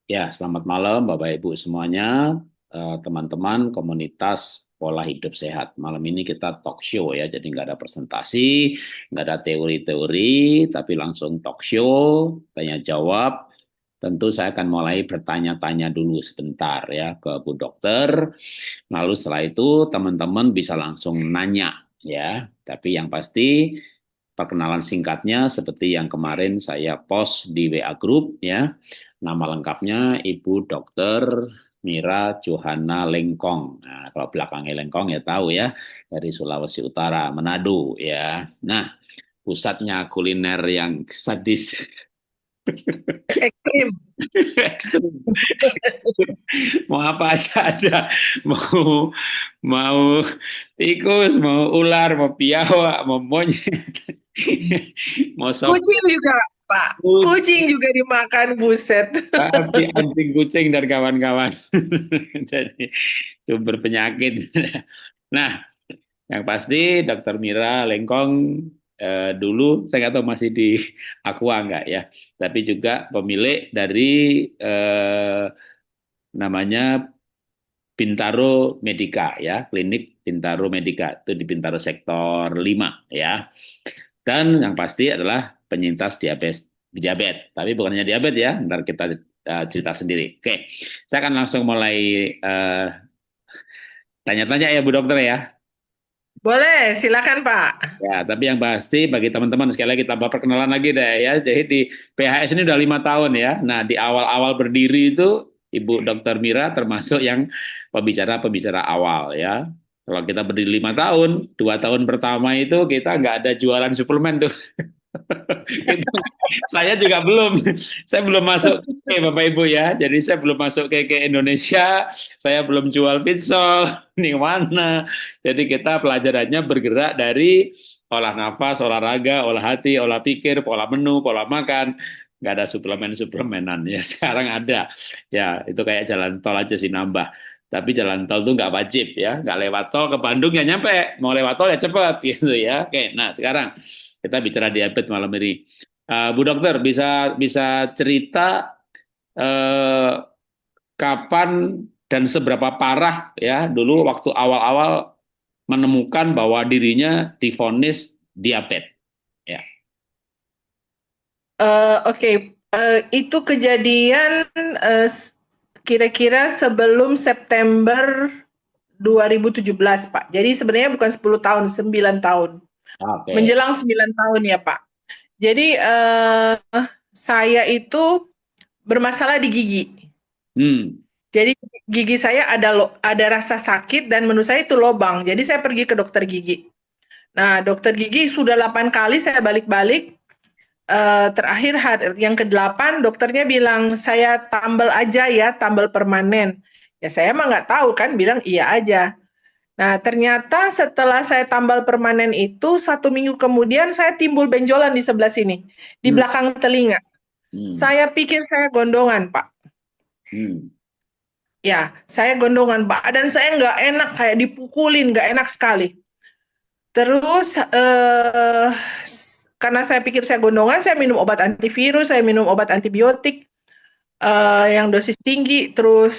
Ya, selamat malam Bapak Ibu semuanya, teman-teman komunitas pola hidup sehat. Malam ini kita talk show ya, jadi nggak ada presentasi, nggak ada teori-teori, tapi langsung talk show, tanya jawab. Tentu saya akan mulai bertanya-tanya dulu sebentar ya ke Bu Dokter. Lalu setelah itu teman-teman bisa langsung nanya ya. Tapi yang pasti perkenalan singkatnya seperti yang kemarin saya post di WA Group ya. Nama lengkapnya Ibu Dokter Mira Johanna Lengkong. Nah, kalau belakangnya Lengkong ya tahu ya, dari Sulawesi Utara, Manado ya. Nah, pusatnya kuliner yang sadis. Ekstrim. Ekstrim. Mau apa aja ada. Mau mau tikus, mau ular, mau biawak, mau monyet, mau sop, Kucing juga, Pak. Kucing juga dimakan, buset. babi, anjing, kucing, dan kawan-kawan. Jadi sumber penyakit. Nah, yang pasti Dokter Mira Lengkong dulu saya nggak tahu masih di Aqua nggak ya, tapi juga pemilik dari eh, namanya Bintaro Medica ya, klinik Bintaro Medica itu di Bintaro sektor 5 ya. Dan yang pasti adalah penyintas diabetes. Tapi bukan hanya diabetes ya, ntar kita cerita sendiri. Oke, saya akan langsung mulai tanya-tanya ya Bu Dokter ya. Boleh, silakan, Pak. Ya, tapi yang pasti bagi teman-teman sekali lagi tambah perkenalan lagi deh ya. Jadi di PHS ini udah 5 tahun ya. Nah di awal-awal berdiri itu Ibu Dokter Mira termasuk yang pembicara-pembicara awal ya. Kalau kita berdiri 5 tahun, 2 tahun pertama itu kita nggak ada jualan suplemen tuh. Saya juga belum, saya belum masuk ke Bapak Ibu ya. Jadi saya belum masuk ke Indonesia, saya belum jual pitsol, ini mana. Jadi kita pelajarannya bergerak dari olah nafas, olahraga, olah hati, olah pikir, pola menu, pola makan. Nggak ada suplemen-suplemenan ya. Sekarang ada, ya itu kayak jalan tol aja sih nambah. Tapi jalan tol tuh nggak wajib ya, nggak lewat tol ke Bandung ya nyampe, mau lewat tol ya cepet gitu ya. Oke, nah sekarang kita bicara diabetes malam ini. Bu Dokter bisa bisa cerita eh, kapan dan seberapa parah ya dulu waktu awal-awal menemukan bahwa dirinya divonis diabetes. Ya. Oke, itu kejadian kira-kira sebelum September 2017, Pak. Jadi sebenarnya bukan 10 tahun, 9 tahun. Oke. Menjelang 9 tahun ya, Pak. Jadi saya itu bermasalah di gigi. Hmm. Jadi gigi saya ada rasa sakit dan menurut saya itu lobang. Jadi saya pergi ke dokter gigi. Nah, dokter gigi sudah 8 kali saya balik-balik. Terakhir yang ke-8 dokternya bilang saya tambal aja ya, tambal permanen. Ya saya emang nggak tahu kan, bilang iya aja. Nah ternyata setelah saya tambal permanen itu 1 minggu kemudian saya timbul benjolan di sebelah sini, di Hmm. belakang telinga. Hmm. Saya pikir saya gondongan, Pak. Hmm. Ya, saya gondongan, Pak. Dan saya nggak enak, kayak dipukulin, nggak enak sekali. Terus karena saya pikir saya gondongan, saya minum obat antivirus, saya minum obat antibiotik yang dosis tinggi, terus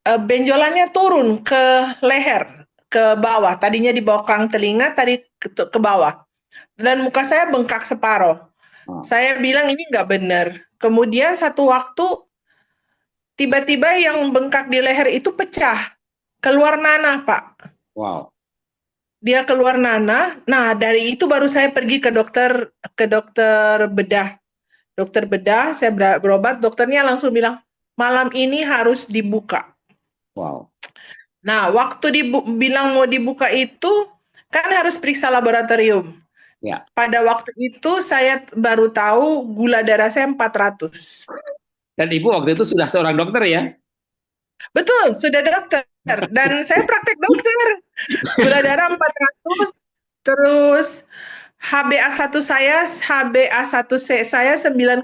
benjolannya turun ke leher, ke bawah. Tadinya di belakang telinga, tadi ke bawah. Dan muka saya bengkak separoh. Oh, Saya bilang ini nggak benar. Kemudian satu waktu tiba-tiba yang bengkak di leher itu pecah, keluar nanah, Pak. wow. Dia keluar nanah. Nah, dari itu baru saya pergi ke dokter bedah. Dokter bedah, saya berobat, dokternya langsung bilang, "Malam ini harus dibuka." Wow. Nah, waktu bilang mau dibuka itu kan harus periksa laboratorium. Ya. Pada waktu itu saya baru tahu gula darah saya 400. Dan Ibu waktu itu sudah seorang dokter ya? Betul, sudah dokter. Dan saya praktek dokter. Gula darah 400, terus HbA1 saya, HbA1c saya 9,5.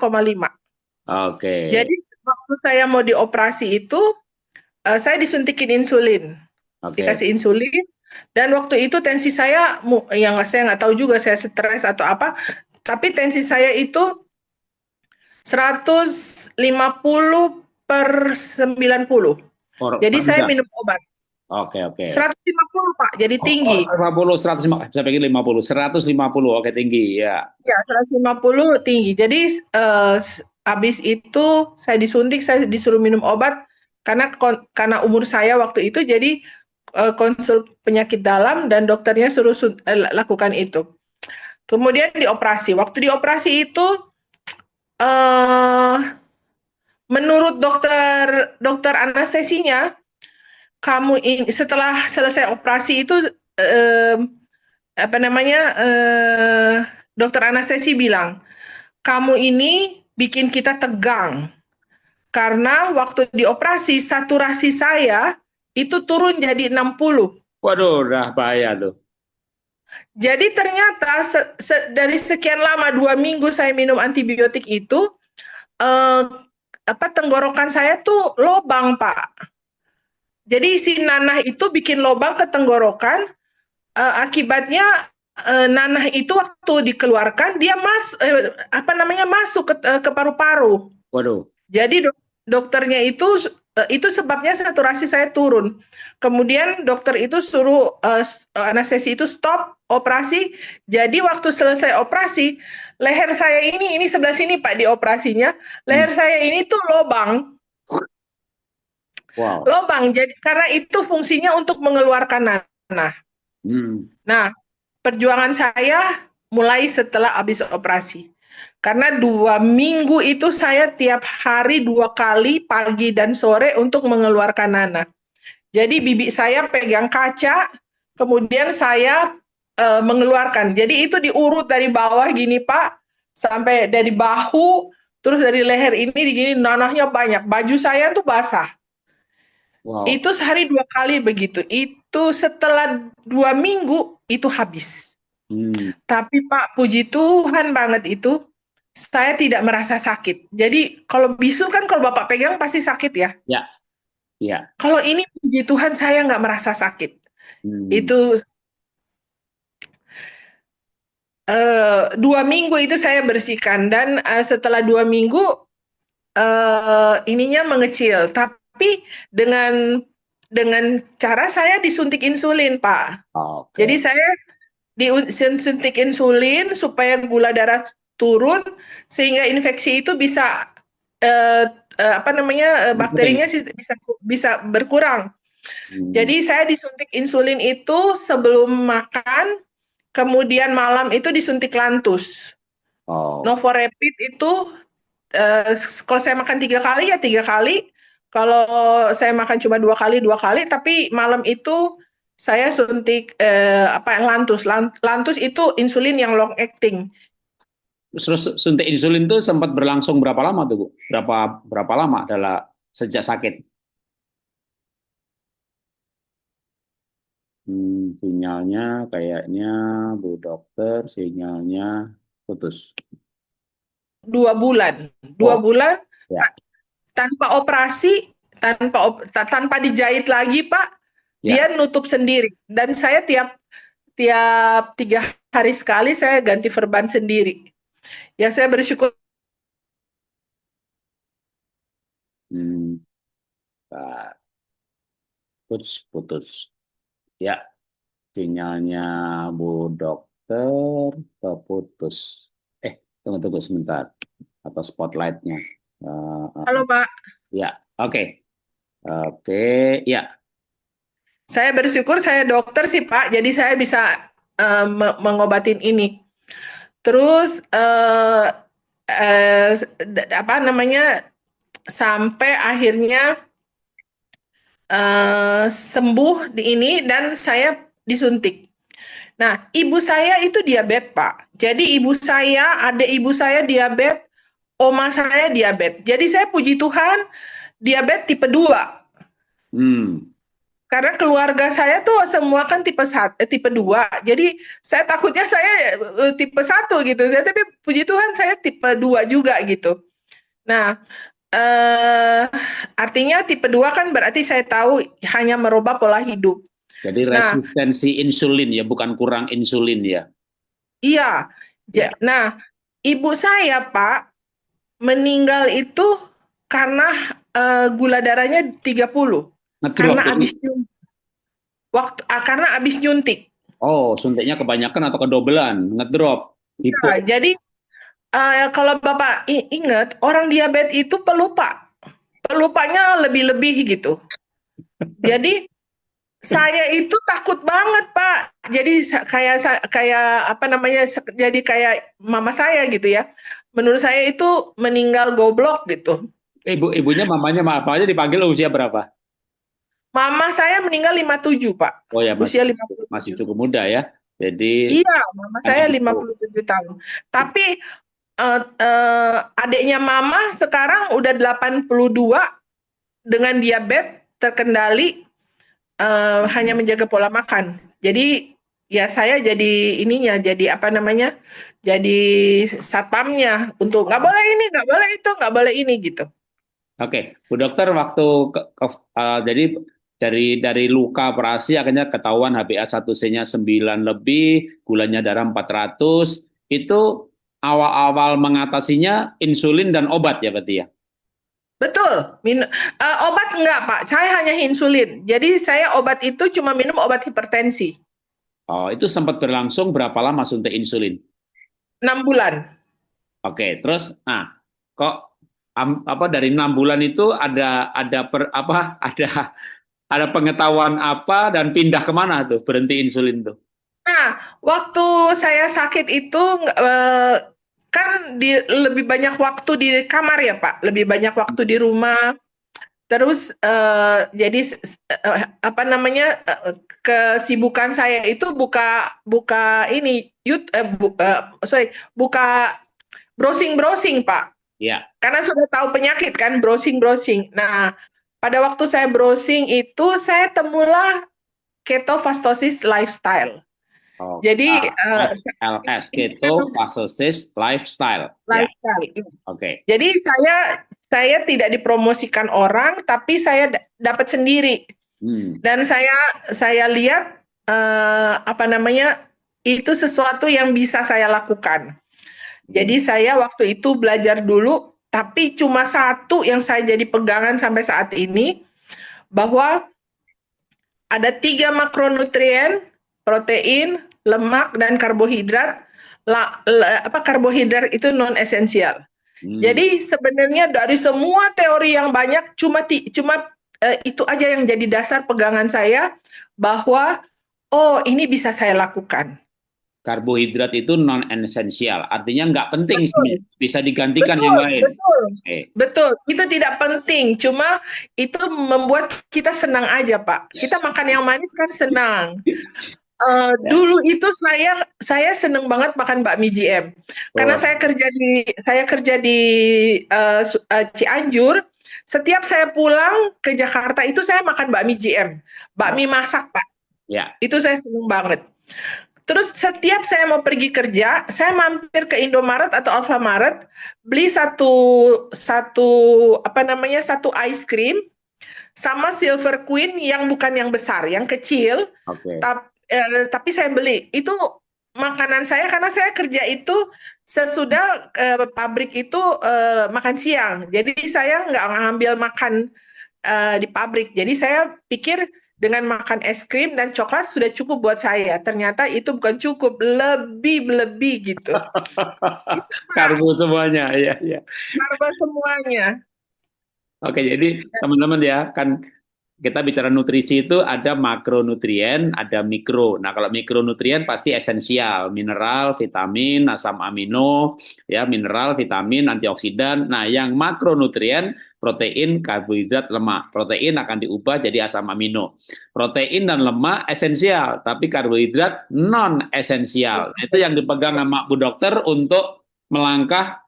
Oke. Jadi waktu saya mau dioperasi itu, saya disuntikin insulin, Oke. dikasih insulin, dan waktu itu tensi saya, yang saya nggak tahu juga saya stres atau apa, tapi tensi saya itu 150 per 90. Jadi Per saya jam. minum obat. Oke, oke. 150 Pak, jadi Oh, tinggi. 50, 150, saya pikir 50, 150, oke tinggi, ya. Ya, 150 tinggi. Jadi habis itu saya disuntik, saya disuruh minum obat karena umur saya waktu itu jadi konsul penyakit dalam dan dokternya suruh lakukan itu. Kemudian dioperasi. Waktu dioperasi itu eh menurut dokter anestesinya, kamu ini setelah selesai operasi itu eh, apa namanya dokter anestesi bilang, kamu ini bikin kita tegang karena waktu dioperasi saturasi saya itu turun jadi 60. Waduh, udah bahaya tuh. Jadi ternyata dari sekian lama 2 minggu saya minum antibiotik itu eh, tenggorokan saya tuh lobang Pak. Jadi si nanah itu bikin lobang ke tenggorokan. Akibatnya nanah itu waktu dikeluarkan dia masuk ke paru-paru. Waduh. Jadi dokternya itu sebabnya saturasi saya turun. Kemudian dokter itu suruh anestesi itu stop operasi. Jadi waktu selesai operasi, leher saya ini sebelah sini Pak di operasinya, Hmm. leher saya ini tuh lobang. Wow. Lobang. Jadi karena itu fungsinya untuk mengeluarkan nanah. Hmm. Nah, perjuangan saya mulai setelah habis operasi. Karena 2 minggu itu saya tiap hari 2 kali pagi dan sore untuk mengeluarkan nanah. Jadi bibi saya pegang kaca, kemudian saya mengeluarkan. Jadi itu diurut dari bawah gini Pak, sampai dari bahu, terus dari leher ini gini nanahnya banyak. Baju saya tuh basah. Wow. Itu sehari 2 kali begitu. Itu setelah 2 minggu itu habis. Hmm. Tapi Pak, puji Tuhan banget itu, saya tidak merasa sakit. Jadi kalau bisul kan kalau Bapak pegang pasti sakit ya. Ya, ya. Kalau ini puji Tuhan saya nggak merasa sakit. Hmm. Itu 2 minggu itu saya bersihkan dan setelah 2 minggu ininya mengecil. Tapi dengan cara saya disuntik insulin, Pak. Jadi Oke. saya disuntik insulin supaya gula darah turun sehingga infeksi itu bisa Penting. bakterinya bisa berkurang. Hmm. Jadi saya disuntik insulin itu sebelum makan, kemudian malam itu disuntik Lantus. Oh. Novorapid itu kalau saya makan 3 kali ya 3 kali. Kalau saya makan cuma 2 kali 2 kali, tapi malam itu saya suntik Lantus. Lantus itu insulin yang long acting. Terus suntik insulin tuh sempat berlangsung berapa lama tuh, Bu? Berapa berapa lama adalah sejak sakit? Sinyalnya kayaknya Bu Dokter, sinyalnya putus. 2 bulan, dua Oh, bulan ya, tanpa operasi, tanpa dijahit lagi, Pak. ya. Dia nutup sendiri. Dan saya tiap tiap 3 hari sekali saya ganti perban sendiri. Ya saya bersyukur. Hmm, Pak, putus, putus. Ya, sinyalnya Bu Dokter keputus. Tunggu, tunggu sebentar. Atau spotlightnya. Halo Pak, Ya, oke. Oke, ya. saya bersyukur saya dokter sih Pak, jadi saya bisa mengobatin ini. Terus apa namanya sampai akhirnya sembuh di ini dan saya disuntik. Nah, ibu saya itu diabetes, Pak. Jadi adik ibu saya diabetes, oma saya diabetes. Jadi saya puji Tuhan diabetes tipe 2. Hmm. Karena keluarga saya tuh semua kan tipe 2. Jadi saya takutnya saya tipe 1 gitu. Tapi puji Tuhan saya tipe 2 juga gitu. Nah, artinya tipe 2 kan berarti saya tahu hanya merubah pola hidup. Jadi Nah, resistensi insulin ya, bukan kurang insulin ya. iya. Ya. Nah, ibu saya, Pak, meninggal itu karena gula darahnya 30. Ngedrop Karena jadi. habis karena habis nyuntik. Oh, suntiknya kebanyakan atau kedobelan, ngedrop, hipo. Nah, jadi kalau Bapak ingat, orang diabetes itu pelupa. Pelupanya lebih-lebih gitu. Jadi saya itu takut banget, Pak. Jadi kayak apa namanya? Jadi kayak mama saya gitu ya. Menurut saya itu meninggal goblok gitu. Ibunya, mamanya, maaf aja dipanggil usia berapa? Mama saya meninggal 57, Pak. Oh ya, masih Usia lima puluh masih tujuh. cukup muda ya. Jadi Iya, mama saya lima itu. puluh tujuh tahun. Tapi adiknya mama sekarang udah 82 dengan diabetes terkendali, hanya menjaga pola makan. Jadi ya saya jadi ininya, jadi apa namanya, jadi satpamnya untuk nggak boleh ini, nggak boleh itu, nggak boleh ini gitu. Oke, Bu Dokter, waktu jadi dari luka operasi akhirnya ketahuan HbA1c-nya 9 lebih, gulanya darah 400, itu awal-awal mengatasinya insulin dan obat ya berarti ya? Betul, obat enggak Pak, saya hanya insulin. Jadi saya obat itu cuma minum obat hipertensi. Oh, itu sempat berlangsung berapa lama suntik insulin? 6 bulan. Oke, terus kok apa dari 6 bulan itu ada pengetahuan apa dan pindah kemana tuh berhenti insulin tuh? Nah, waktu saya sakit itu kan lebih banyak waktu di kamar ya Pak, lebih banyak waktu di rumah. Terus jadi apa namanya, kesibukan saya itu buka buka ini sorry, buka browsing-browsing Pak. Ya. Karena sudah tahu penyakit kan, browsing-browsing. Nah, pada waktu saya browsing itu saya temulah ketofastosis lifestyle. Oh, Jadi KFLS, Keto Fastosis Lifestyle. Ya, lifestyle. oke. Jadi saya tidak dipromosikan orang, tapi saya dapat sendiri. Hmm. Dan saya lihat apa namanya, itu sesuatu yang bisa saya lakukan. Jadi saya waktu itu belajar dulu, tapi cuma satu yang saya jadi pegangan sampai saat ini, bahwa ada 3 makronutrien, protein, lemak, dan karbohidrat. Karbohidrat itu non esensial. Hmm. Jadi sebenarnya dari semua teori yang banyak, cuma itu aja yang jadi dasar pegangan saya, bahwa oh ini bisa saya lakukan. Karbohidrat itu non esensial, artinya nggak penting sih, Betul, bisa digantikan yang betul, lain. betul, Oke. betul. Itu tidak penting, cuma itu membuat kita senang aja, Pak. Kita makan yang manis kan senang. Ya. Dulu itu saya seneng banget makan bakmi GM karena Oh, saya kerja di Cianjur. Setiap saya pulang ke Jakarta itu saya makan bakmi GM, oh, bakmi masak Pak. ya. Itu saya seneng banget. Terus setiap saya mau pergi kerja, saya mampir ke Indomaret atau Alfamaret, beli satu satu apa namanya, satu ice cream sama Silver Queen yang bukan yang besar, yang kecil. Oke. Tapi saya beli. Itu makanan saya karena saya kerja itu sesudah pabrik itu makan siang. Jadi saya nggak ngambil makan di pabrik. Jadi saya pikir dengan makan es krim dan coklat sudah cukup buat saya. Ternyata itu bukan cukup, lebih gitu. Karbo semuanya, ya, ya. Karbo semuanya. Oke, jadi teman-teman ya, kan kita bicara nutrisi itu ada makronutrien, ada mikro. Nah, kalau mikronutrien pasti esensial, mineral, vitamin, asam amino, ya, mineral, vitamin, antioksidan. Nah, yang makronutrien, protein, karbohidrat, lemak. Protein akan diubah jadi asam amino. Protein dan lemak esensial, tapi karbohidrat non esensial. Nah, itu yang dipegang sama Bu Dokter untuk melangkah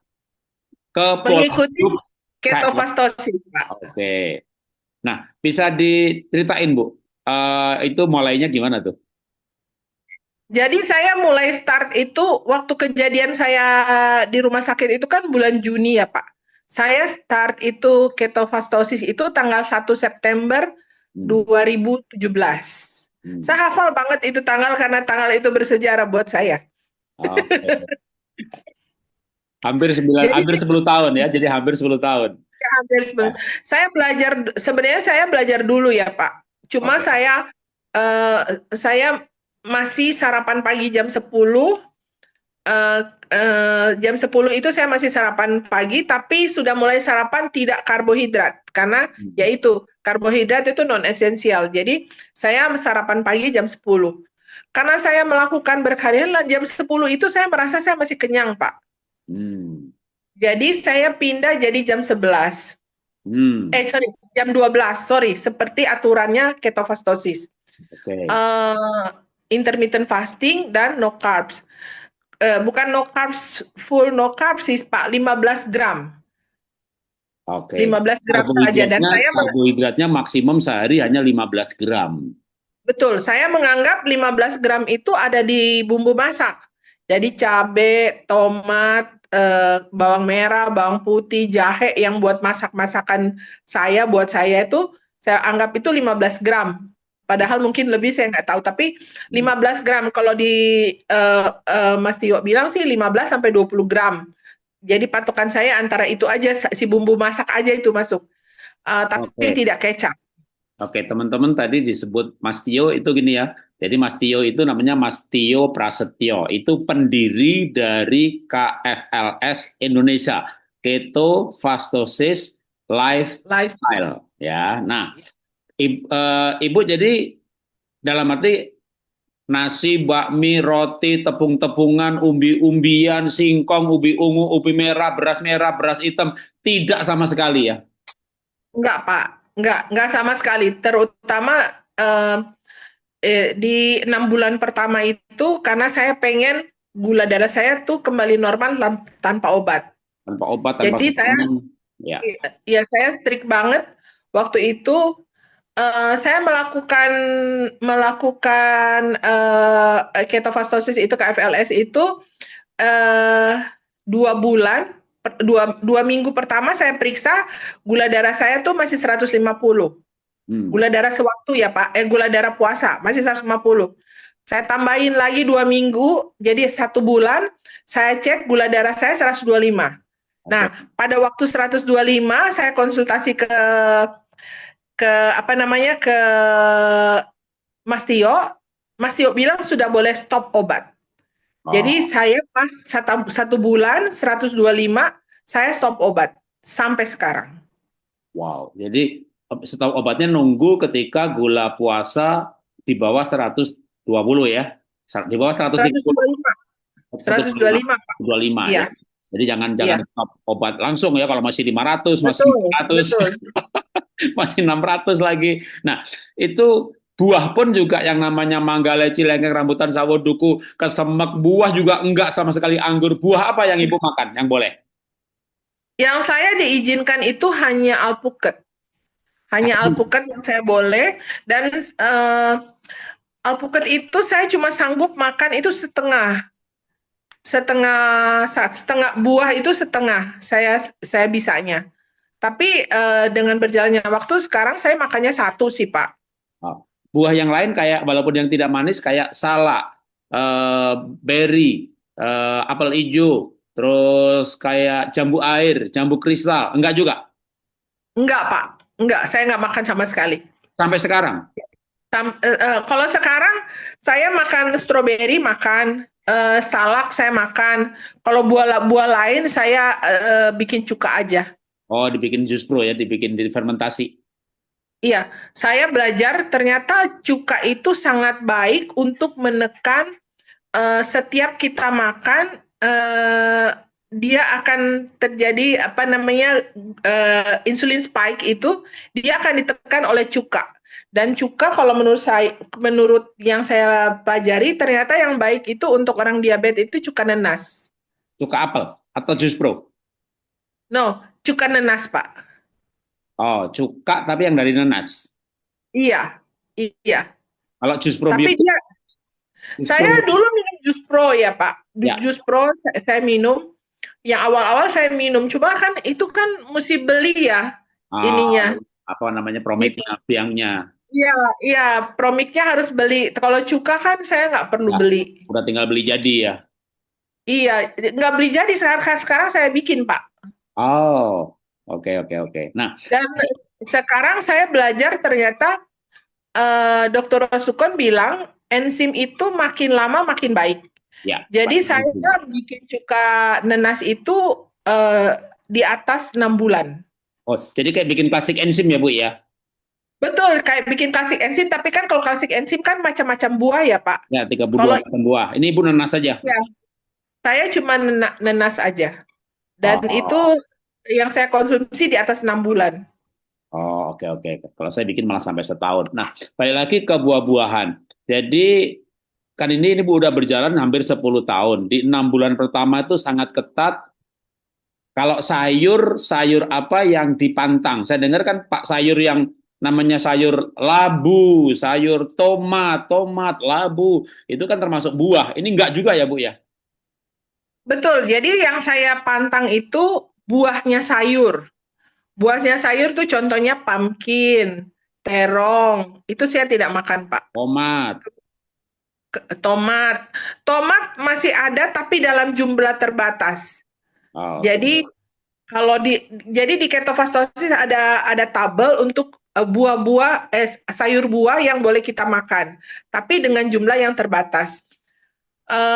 ke pola Mengikuti hidup kayak. ketofastosis, Pak. Oke. Nah, bisa diceritain, Bu, itu mulainya gimana tuh? Jadi saya mulai start itu waktu kejadian saya di rumah sakit itu kan bulan Juni ya Pak. Saya start itu ketofastosis itu tanggal 1 September Hmm. 2017. Hmm. Saya hafal banget itu tanggal karena tanggal itu bersejarah buat saya. Oke. Jadi hampir 10 tahun ya, jadi hampir 10 tahun. hampir Ya, saya belajar sebenarnya saya belajar dulu ya Pak. Cuma oke. eh, saya masih sarapan pagi jam 10. eh, jam 10 itu saya masih sarapan pagi, tapi sudah mulai sarapan tidak karbohidrat karena Hmm. yaitu karbohidrat itu non esensial. Jadi saya sarapan pagi jam 10. Karena saya melakukan berkali-kali jam 10 itu saya merasa saya masih kenyang, Pak. Hmm. Jadi saya pindah jadi jam 11. Hmm. Sorry, jam 12, sorry, seperti aturannya ketofastosis. Oke. Eh, Intermittent fasting dan no carbs. Bukan no carbs, full no carbs sih, Pak, 15 gram. Oke. 15 gram saja. Dan Karbohidratnya, karbohidratnya maksimum sehari hanya 15 gram. betul, saya menganggap 15 gram itu ada di bumbu masak. Jadi cabai, tomat, bawang merah, bawang putih, jahe yang buat masak-masakan buat saya itu, saya anggap itu 15 gram. Padahal mungkin lebih saya nggak tahu, tapi Hmm. 15 gram. Kalau di Mas Tio bilang sih 15 sampai 20 gram. Jadi patokan saya antara itu aja, si bumbu masak aja itu masuk. Tapi Oke. tidak kecap. Oke, teman-teman tadi disebut Mas Tio itu gini ya. Jadi Mas Tio itu namanya Mas Tio Prasetyo. Itu pendiri dari KFLS Indonesia, Keto Fastosis Live. Lifestyle. Ya, nah, Ibu jadi dalam arti nasi, bakmi, roti, tepung-tepungan, umbi-umbian, singkong, ubi ungu, ubi merah, beras hitam, tidak sama sekali ya. Enggak, Pak. Enggak sama sekali. Terutama eh, di 6 bulan pertama itu karena saya pengen gula darah saya tuh kembali normal tanpa obat. Tanpa obat, tanpa Jadi vitamin. Ya. ya saya strict banget waktu itu. Saya melakukan melakukan ketofastosis itu KFLS itu eh, 2 bulan, dua minggu pertama saya periksa gula darah saya tuh masih 150. Hmm. Gula darah sewaktu ya Pak, gula darah puasa masih 150. Saya tambahin lagi 2 minggu, jadi 1 bulan saya cek gula darah saya 125. Oke. Nah, pada waktu 125 saya konsultasi ke apa namanya ke Mas Tio. Mas Tio bilang sudah boleh stop obat. Jadi Oh, saya pas 1 bulan 125 saya stop obat sampai sekarang. wow. Jadi setahu obatnya nunggu ketika gula puasa di bawah 120 ya. Di bawah 130, 125, 125, 125 Pak. 25 ya. Iya, Jadi jangan jangan iya. stop obat langsung ya kalau masih 500, masih Betul, 400, betul. masih 600 lagi. Nah, itu buah pun juga yang namanya mangga, leci, lengkeng, rambutan, sawo, duku, kesemek, buah juga enggak sama sekali. Anggur, buah apa yang Ibu makan yang boleh? Yang saya diizinkan itu hanya alpukat. Hanya alpukat yang saya boleh dan alpukat itu saya cuma sanggup makan itu setengah. Setengah setengah buah itu setengah saya bisanya. Tapi dengan berjalannya waktu sekarang saya makannya satu sih, Pak. Oh. Buah yang lain kayak walaupun yang tidak manis kayak salak, berry, apel hijau, terus kayak jambu air, jambu kristal, enggak juga Enggak, Pak. Enggak, saya enggak makan sama sekali. sampai sekarang. Kalau sekarang saya makan stroberi, makan salak saya makan. Kalau buah-buah lain saya bikin cuka aja. Oh, dibikin jus pro ya, dibikin difermentasi. Iya, saya belajar ternyata cuka itu sangat baik untuk menekan setiap kita makan dia akan terjadi apa namanya insulin spike itu dia akan ditekan oleh cuka. Dan cuka kalau menurut yang saya pelajari ternyata yang baik itu untuk orang diabetes itu cuka nenas. Suka apel atau jus pro? No, cuka nenas, Pak. Oh, cuka tapi yang dari nanas. Iya, iya. Kalau jus Tapi probiotik, dia jus saya pro, dulu minum jus pro ya, Pak. ya. Jus pro saya minum. Yang awal-awal saya minum, coba kan itu kan mesti beli ya Ah, ininya. apa namanya Gitu. promeknya, biangnya. Iya, iya, promiknya harus beli. Kalau cuka kan saya nggak perlu Ya, beli. udah tinggal beli jadi ya. Iya, nggak beli jadi sekarang saya bikin, Pak. Oh, oke, oke, oke. Nah, Dan sekarang saya belajar ternyata Dokter Rosukon bilang enzim itu makin lama makin baik. ya, Jadi pasti. saya bikin cuka nenas itu eh, di atas 6 bulan. Oh, jadi kayak bikin klasik enzim ya, Bu ya? Betul, kayak bikin klasik enzim, tapi kan kalau klasik enzim kan macam-macam buah ya, Pak. Ya, 32 Kalau buah. Ini Ibu nanas saja. ya, saya cuma nenas aja. Dan itu Oh, yang saya konsumsi di atas 6 bulan. oh, oke, oke. Kalau saya bikin malah sampai setahun. Nah, balik lagi ke buah-buahan. Jadi, kan ini Bu udah berjalan hampir 10 tahun. Di 6 bulan pertama itu sangat ketat. Kalau sayur, sayur apa yang dipantang? Saya dengar kan Pak sayur yang namanya sayur labu, sayur tomat, tomat, labu. Itu kan termasuk buah. Ini enggak juga ya, Bu ya? Betul, jadi yang saya pantang itu buahnya sayur. Buahnya sayur tuh contohnya pumpkin, terong, itu saya tidak makan, Pak. Tomat. Tomat. Tomat masih ada tapi dalam jumlah terbatas. Oh, oke. Jadi kalau di ketofastosis ada tabel untuk buah-buah sayur buah yang boleh kita makan, tapi dengan jumlah yang terbatas.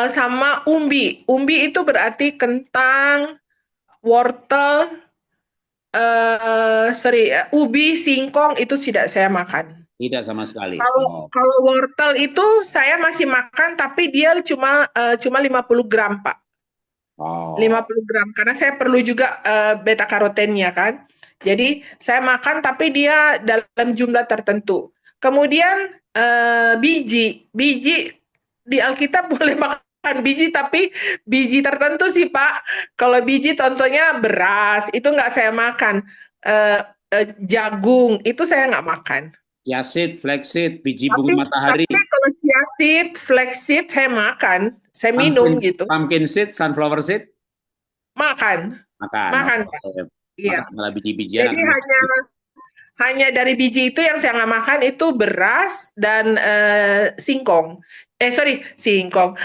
Sama umbi. Umbi itu berarti kentang, wortel, ubi, singkong itu tidak saya makan. Tidak sama sekali. Kalau Oh, kalau wortel itu saya masih makan tapi dia cuma 50 gram, Pak. oh, 50 gram karena saya perlu juga beta karotennya kan. Jadi saya makan tapi dia dalam jumlah tertentu. Kemudian biji, biji di Alkitab boleh makan biji tapi biji tertentu sih Pak. Kalau biji contohnya beras itu nggak saya makan. Jagung itu saya nggak makan. yasid, flaxseed, biji bunga Tapi matahari, kalau chia seed, flaxseed saya makan, saya pumpkin, minum gitu. pumpkin seed, sunflower seed, Makan, makan. makan Oke. Pak. Maka Iya. segala biji-bijian Jadi akan masuk. hanya dari biji itu yang saya nggak makan itu beras dan singkong. Sorry, singkong.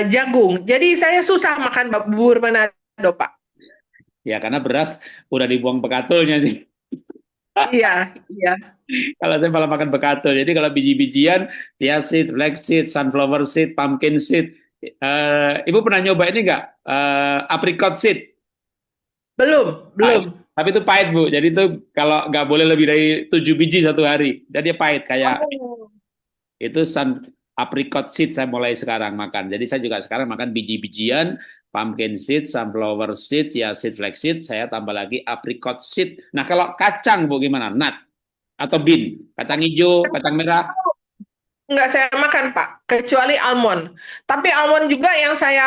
Jagung. Jadi saya susah makan bubur Manado, Pak. Ya, karena beras udah dibuang bekatulnya sih. Iya, iya. Kalau saya malah makan bekatul. Jadi kalau biji-bijian, chia seed, flax seed, sunflower seed, pumpkin seed. Ibu pernah nyoba ini nggak? Apricot seed. Belum, Ah, belum. tapi itu pahit, Bu. Jadi itu kalau nggak boleh lebih dari 7 biji satu hari. Dan dia pahit. Kayak Oh. itu apricot seed saya mulai sekarang makan. Jadi saya juga sekarang makan biji-bijian, pumpkin seed, sunflower seed, chia seed, flax seed. Saya tambah lagi apricot seed. Nah kalau kacang, Bu, gimana? Nut atau bean? Kacang hijau, kacang merah? Nggak saya makan, Pak, kecuali almond. Tapi almond juga yang saya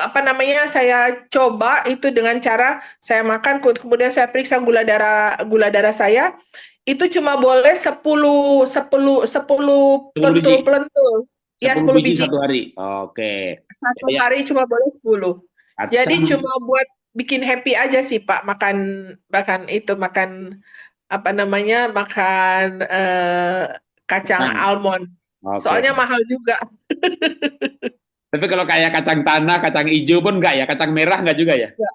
apa namanya saya coba itu dengan cara saya makan kemudian saya periksa gula darah saya itu cuma boleh 10 10 biji. pentul-pentul. Ya 10 10 biji biji. satu hari. Oke. Satu Ya, hari cuma boleh 10. Jadi kacang. cuma buat bikin happy aja sih, Pak, makan makan apa namanya? Makan kacang Kacang. almond. Oke. Soalnya mahal juga. Tapi kalau kayak kacang tanah, kacang hijau pun enggak ya? Kacang merah enggak juga ya? Enggak,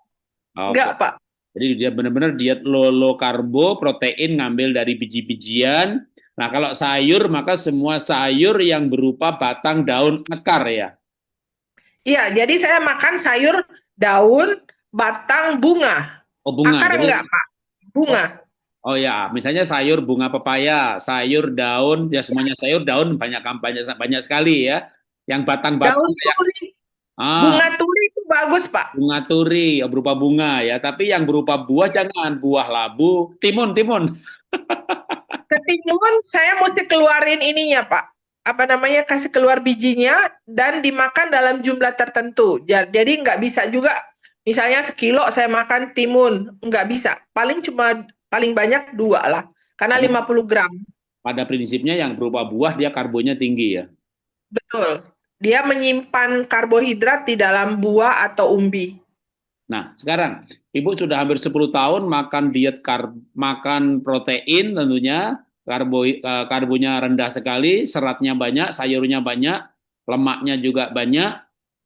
enggak, Oke. Pak. Jadi dia benar-benar diet low karbo, protein ngambil dari biji-bijian. Nah, kalau sayur maka semua sayur yang berupa batang, daun, akar ya. Iya, jadi saya makan sayur, daun, batang, bunga. Oh, bunga. Akar enggak, Jadi Pak. oh, Bunga. oh ya, misalnya sayur bunga pepaya, sayur daun, ya semuanya sayur daun banyak banyak banyak sekali ya. Yang batang-batang Daun kayak turi. ah, Bunga turi itu bagus, Pak. bunga turi, ya berupa bunga ya. Tapi yang berupa buah jangan, buah labu, timun, timun. Ketimun saya mesti keluarin ininya, Pak. Apa namanya, kasih keluar bijinya dan dimakan dalam jumlah tertentu. Jadi nggak bisa juga, misalnya sekilo saya makan timun. Nggak bisa. Paling banyak 2 lah. Karena Karena 50 gram. pada prinsipnya yang berupa buah dia karbonya tinggi ya. Betul. Dia menyimpan karbohidrat di dalam buah atau umbi. Nah, sekarang Ibu sudah hampir 10 tahun makan makan protein tentunya, karbonya rendah sekali, seratnya banyak, sayurnya banyak, lemaknya juga banyak.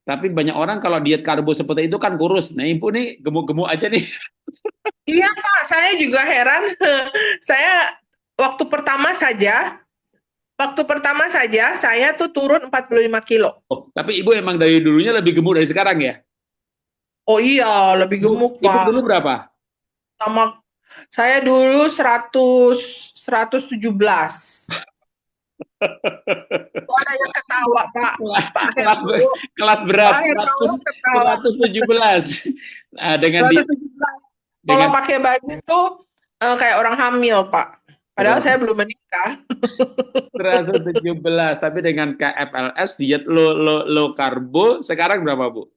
Tapi banyak orang kalau diet karbo seperti itu kan kurus. Nah, Ibu nih gemuk-gemuk aja nih. Iya Pak, saya juga heran. Saya waktu pertama saja, waktu pertama saja saya tuh turun 45 kilo. Oh, tapi Ibu emang dari dulunya lebih gemuk dari sekarang ya? Oh iya, lebih Ibu, gemuk Ibu Pak. dulu berapa? Sama saya dulu 117. Oh, ada yang ketawa Pak. Kelas, Pak kelas, Hermawan. kelas berat, Pak Hermawan ketawa. 117. Nah, dengan di 117. Kalau dengan pakai baju tuh kayak orang hamil Pak. Padahal saya belum menikah. 117, tapi dengan KFLS diet low karbo sekarang berapa, Bu?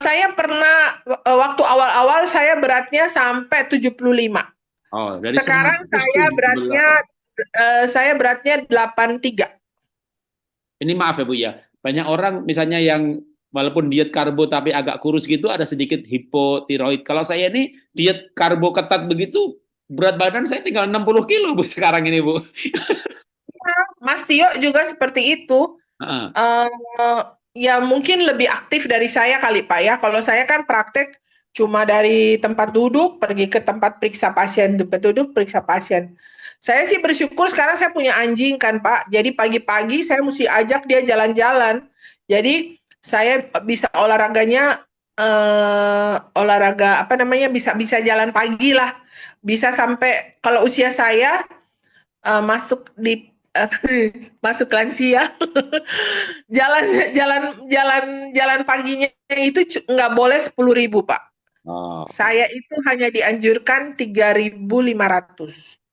Saya pernah waktu awal-awal saya beratnya sampai 75. Oh, dari Sekarang belas. saya beratnya 83. Ini maaf ya, Bu ya. Banyak orang misalnya yang walaupun diet karbo tapi agak kurus gitu ada sedikit hipotiroid. Kalau saya ini diet karbo ketat begitu, berat badan saya tinggal 60 kilo, Bu, sekarang ini, Bu. Mas Tio juga seperti itu. Heeh. Eh, ya mungkin lebih aktif dari saya kali Pak ya. Kalau saya kan praktek cuma dari tempat duduk pergi ke tempat periksa pasien, tempat duduk periksa pasien. Saya sih bersyukur sekarang saya punya anjing kan Pak. Jadi pagi-pagi saya mesti ajak dia jalan-jalan. Jadi saya bisa olahraganya olahraga apa namanya bisa bisa jalan pagi lah. Bisa sampai kalau usia saya masuk di masuk lansia. jalan jalan jalan jalan paginya itu nggak boleh 10.000 Pak. Oh, Saya itu hanya dianjurkan 3.500.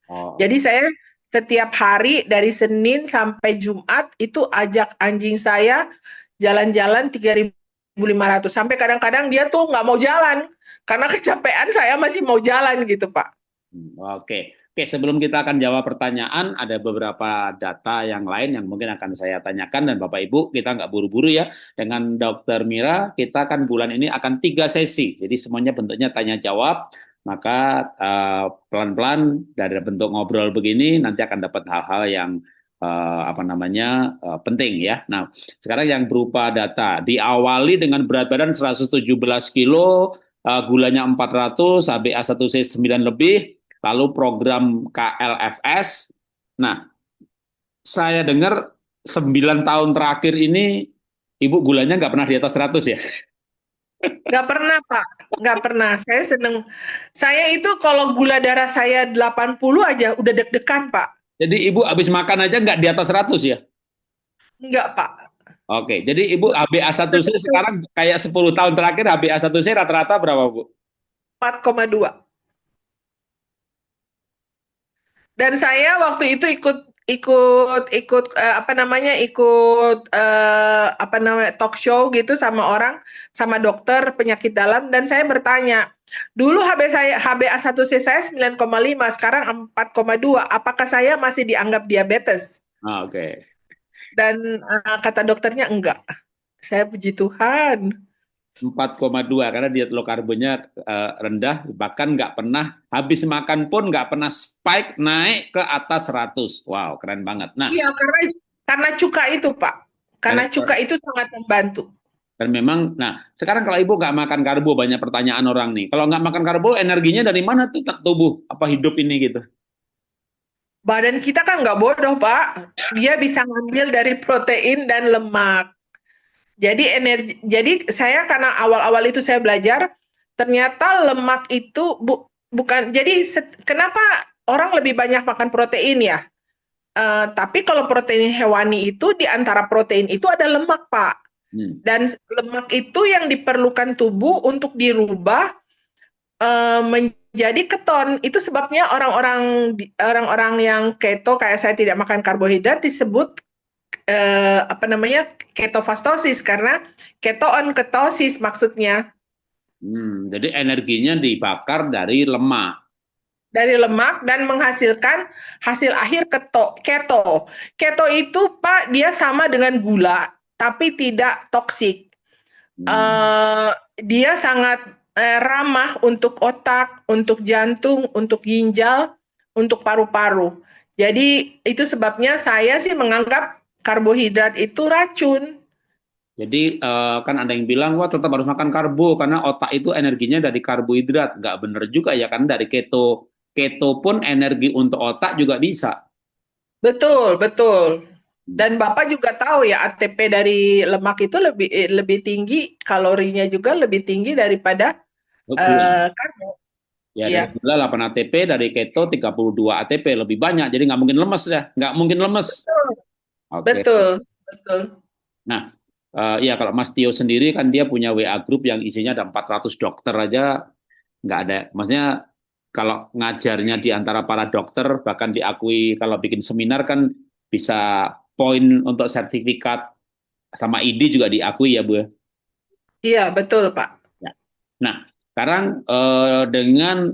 oh. Jadi saya setiap hari dari Senin sampai Jumat itu ajak anjing saya jalan-jalan 3.500. Sampai kadang-kadang dia tuh nggak mau jalan karena kecapean, saya masih mau jalan gitu Pak. Oke. Oke, sebelum kita akan jawab pertanyaan, ada beberapa data yang lain yang mungkin akan saya tanyakan dan Bapak Ibu, kita nggak buru-buru ya. Dengan Dokter Mira, kita kan bulan ini akan 3 sesi. Jadi semuanya bentuknya tanya jawab. Maka pelan-pelan dari bentuk ngobrol begini nanti akan dapat hal-hal yang apa namanya penting ya. Nah, sekarang yang berupa data diawali dengan berat badan 117 kilo, gulanya 400, HbA1c 9 lebih, lalu program KLFS. Nah, saya dengar 9 tahun terakhir ini Ibu gulanya nggak pernah di atas 100 ya? Nggak pernah, Pak. Nggak pernah. Saya seneng. Saya itu kalau gula darah saya 80 aja udah deg-degan, Pak. Jadi Ibu habis makan aja nggak di atas 100 ya? Nggak, Pak. Oke, jadi Ibu HbA1c sekarang kayak 10 tahun terakhir HbA1c rata-rata berapa, Bu? 4,2. Dan saya waktu itu ikut apa namanya talk show gitu sama orang sama dokter penyakit dalam dan saya bertanya dulu HbA1c saya 9,5 sekarang 4,2 apakah saya masih dianggap diabetes Oke. dan kata dokternya enggak. Saya puji Tuhan. 4,2 karena diet low karbonya rendah, bahkan nggak pernah habis makan pun nggak pernah spike naik ke atas 100. Wow, keren banget. Nah, Iya karena cuka itu Pak, karena cuka itu sangat membantu. dan memang, nah sekarang kalau ibu nggak makan karbo, banyak pertanyaan orang nih. Kalau nggak makan karbo, energinya dari mana tuh tubuh? Apa hidup ini gitu? Badan kita kan nggak bodoh Pak, dia bisa ngambil dari protein dan lemak. Jadi saya karena awal-awal itu saya belajar, ternyata lemak itu bukan. Jadi kenapa orang lebih banyak makan protein ya? Tapi kalau protein hewani itu di antara protein itu ada lemak Pak. Dan lemak itu yang diperlukan tubuh untuk dirubah menjadi keton. Itu sebabnya orang-orang yang keto kayak saya tidak makan karbohidrat disebut apa namanya ketofastosis karena ketosis maksudnya. Jadi energinya dibakar dari lemak. Dari lemak dan menghasilkan hasil akhir keto. Keto itu Pak dia sama dengan gula tapi tidak toksik. Dia sangat ramah untuk otak, untuk jantung, untuk ginjal, untuk paru-paru. Jadi itu sebabnya saya sih menganggap karbohidrat itu racun. Jadi kan ada yang bilang wah tetap harus makan karbo karena otak itu energinya dari karbohidrat. Nggak bener juga ya kan dari keto. Keto pun energi untuk otak juga bisa. Betul, betul. Dan Bapak juga tahu ya ATP dari lemak itu lebih tinggi, kalorinya juga lebih tinggi daripada Gula. karbo. Ya dari Iya, gula 8 ATP, dari keto 32 ATP lebih banyak. Jadi nggak mungkin lemes ya, nggak mungkin lemes. betul, Oke. betul, betul. Nah, ya kalau Mas Tio sendiri kan dia punya WA group yang isinya ada 400 dokter aja, nggak ada. Maksudnya kalau ngajarnya di antara para dokter, bahkan diakui kalau bikin seminar kan bisa poin untuk sertifikat sama ID juga diakui ya Bu. Iya, betul, Pak. Ya. Nah, sekarang dengan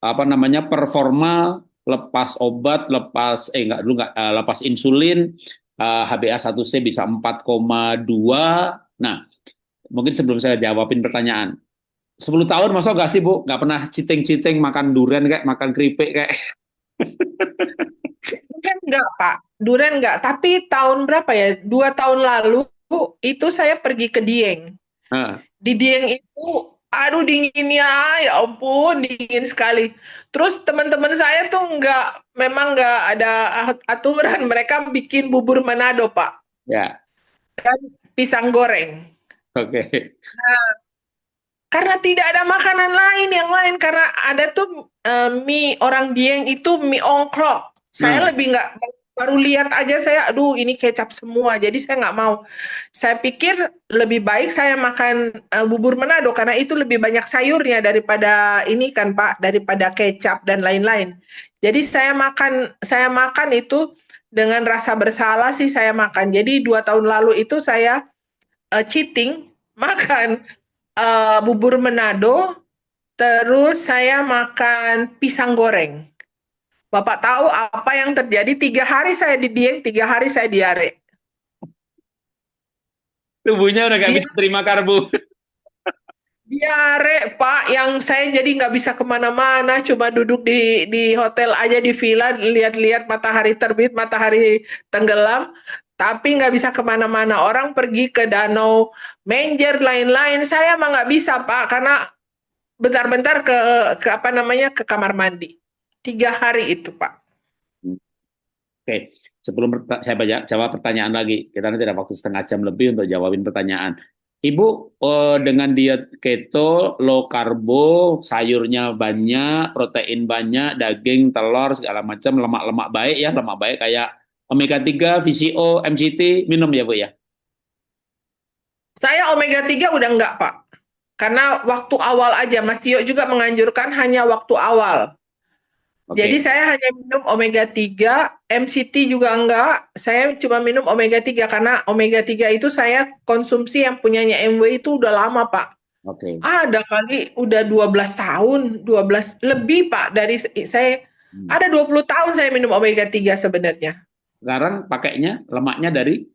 apa namanya performa lepas obat, lepas enggak dulu enggak lepas insulin, HbA1c bisa 4,2. Nah, mungkin sebelum saya jawabin pertanyaan, 10 tahun masa nggak sih Bu? Nggak pernah citing-citing makan durian kayak makan keripik kayak. Durian enggak, Pak. Durian enggak. Tapi tahun berapa ya? 2 tahun lalu itu saya pergi ke Dieng. Nah, Di Dieng itu, aduh dinginnya, ya ampun, dingin sekali. Terus teman-teman saya tuh memang enggak ada aturan. Mereka bikin bubur Manado, Pak. ya, Dan pisang goreng. oke. Karena tidak ada makanan lain yang lain. Karena ada tuh mie orang Dieng itu mie ongklok. Saya Nah, lebih nggak baru lihat aja saya, aduh ini kecap semua. Jadi saya nggak mau. Saya pikir lebih baik saya makan bubur Manado karena itu lebih banyak sayurnya daripada ini kan Pak, daripada kecap dan lain-lain. Jadi saya makan itu dengan rasa bersalah sih saya makan. Jadi 2 tahun lalu itu saya cheating makan bubur Manado, terus saya makan pisang goreng. Bapak tahu apa yang terjadi? 3 hari saya di Dieng, 3 hari saya diare. tubuhnya udah nggak Dia bisa terima karbo. diare, Pak, yang saya jadi nggak bisa kemana-mana, cuma duduk di hotel aja di villa, lihat-lihat matahari terbit, matahari tenggelam, tapi nggak bisa kemana-mana. Orang pergi ke danau, Menjer, lain-lain, saya mah nggak bisa, Pak, karena bentar-bentar ke apa namanya ke kamar mandi. 3 hari itu, Pak. Oke, sebelum saya jawab pertanyaan lagi, kita nanti ada waktu setengah jam lebih untuk jawabin pertanyaan. Ibu, dengan diet keto, low karbo, sayurnya banyak, protein banyak, daging, telur, segala macam, lemak-lemak baik ya, lemak baik kayak omega 3, VCO, MCT, minum ya Bu ya? Saya omega 3 udah enggak, Pak. Karena waktu awal aja, Mas Tio juga menganjurkan hanya waktu awal. Oke. Jadi saya hanya minum omega 3, MCT juga enggak. Saya cuma minum omega 3 karena omega 3 itu saya konsumsi yang punyanya MW itu udah lama, Pak. Oke. Ada kali udah 12 tahun, 12 lebih, Pak, dari saya Hmm. ada 20 tahun saya minum omega 3 sebenarnya. Sekarang pakainya lemaknya dari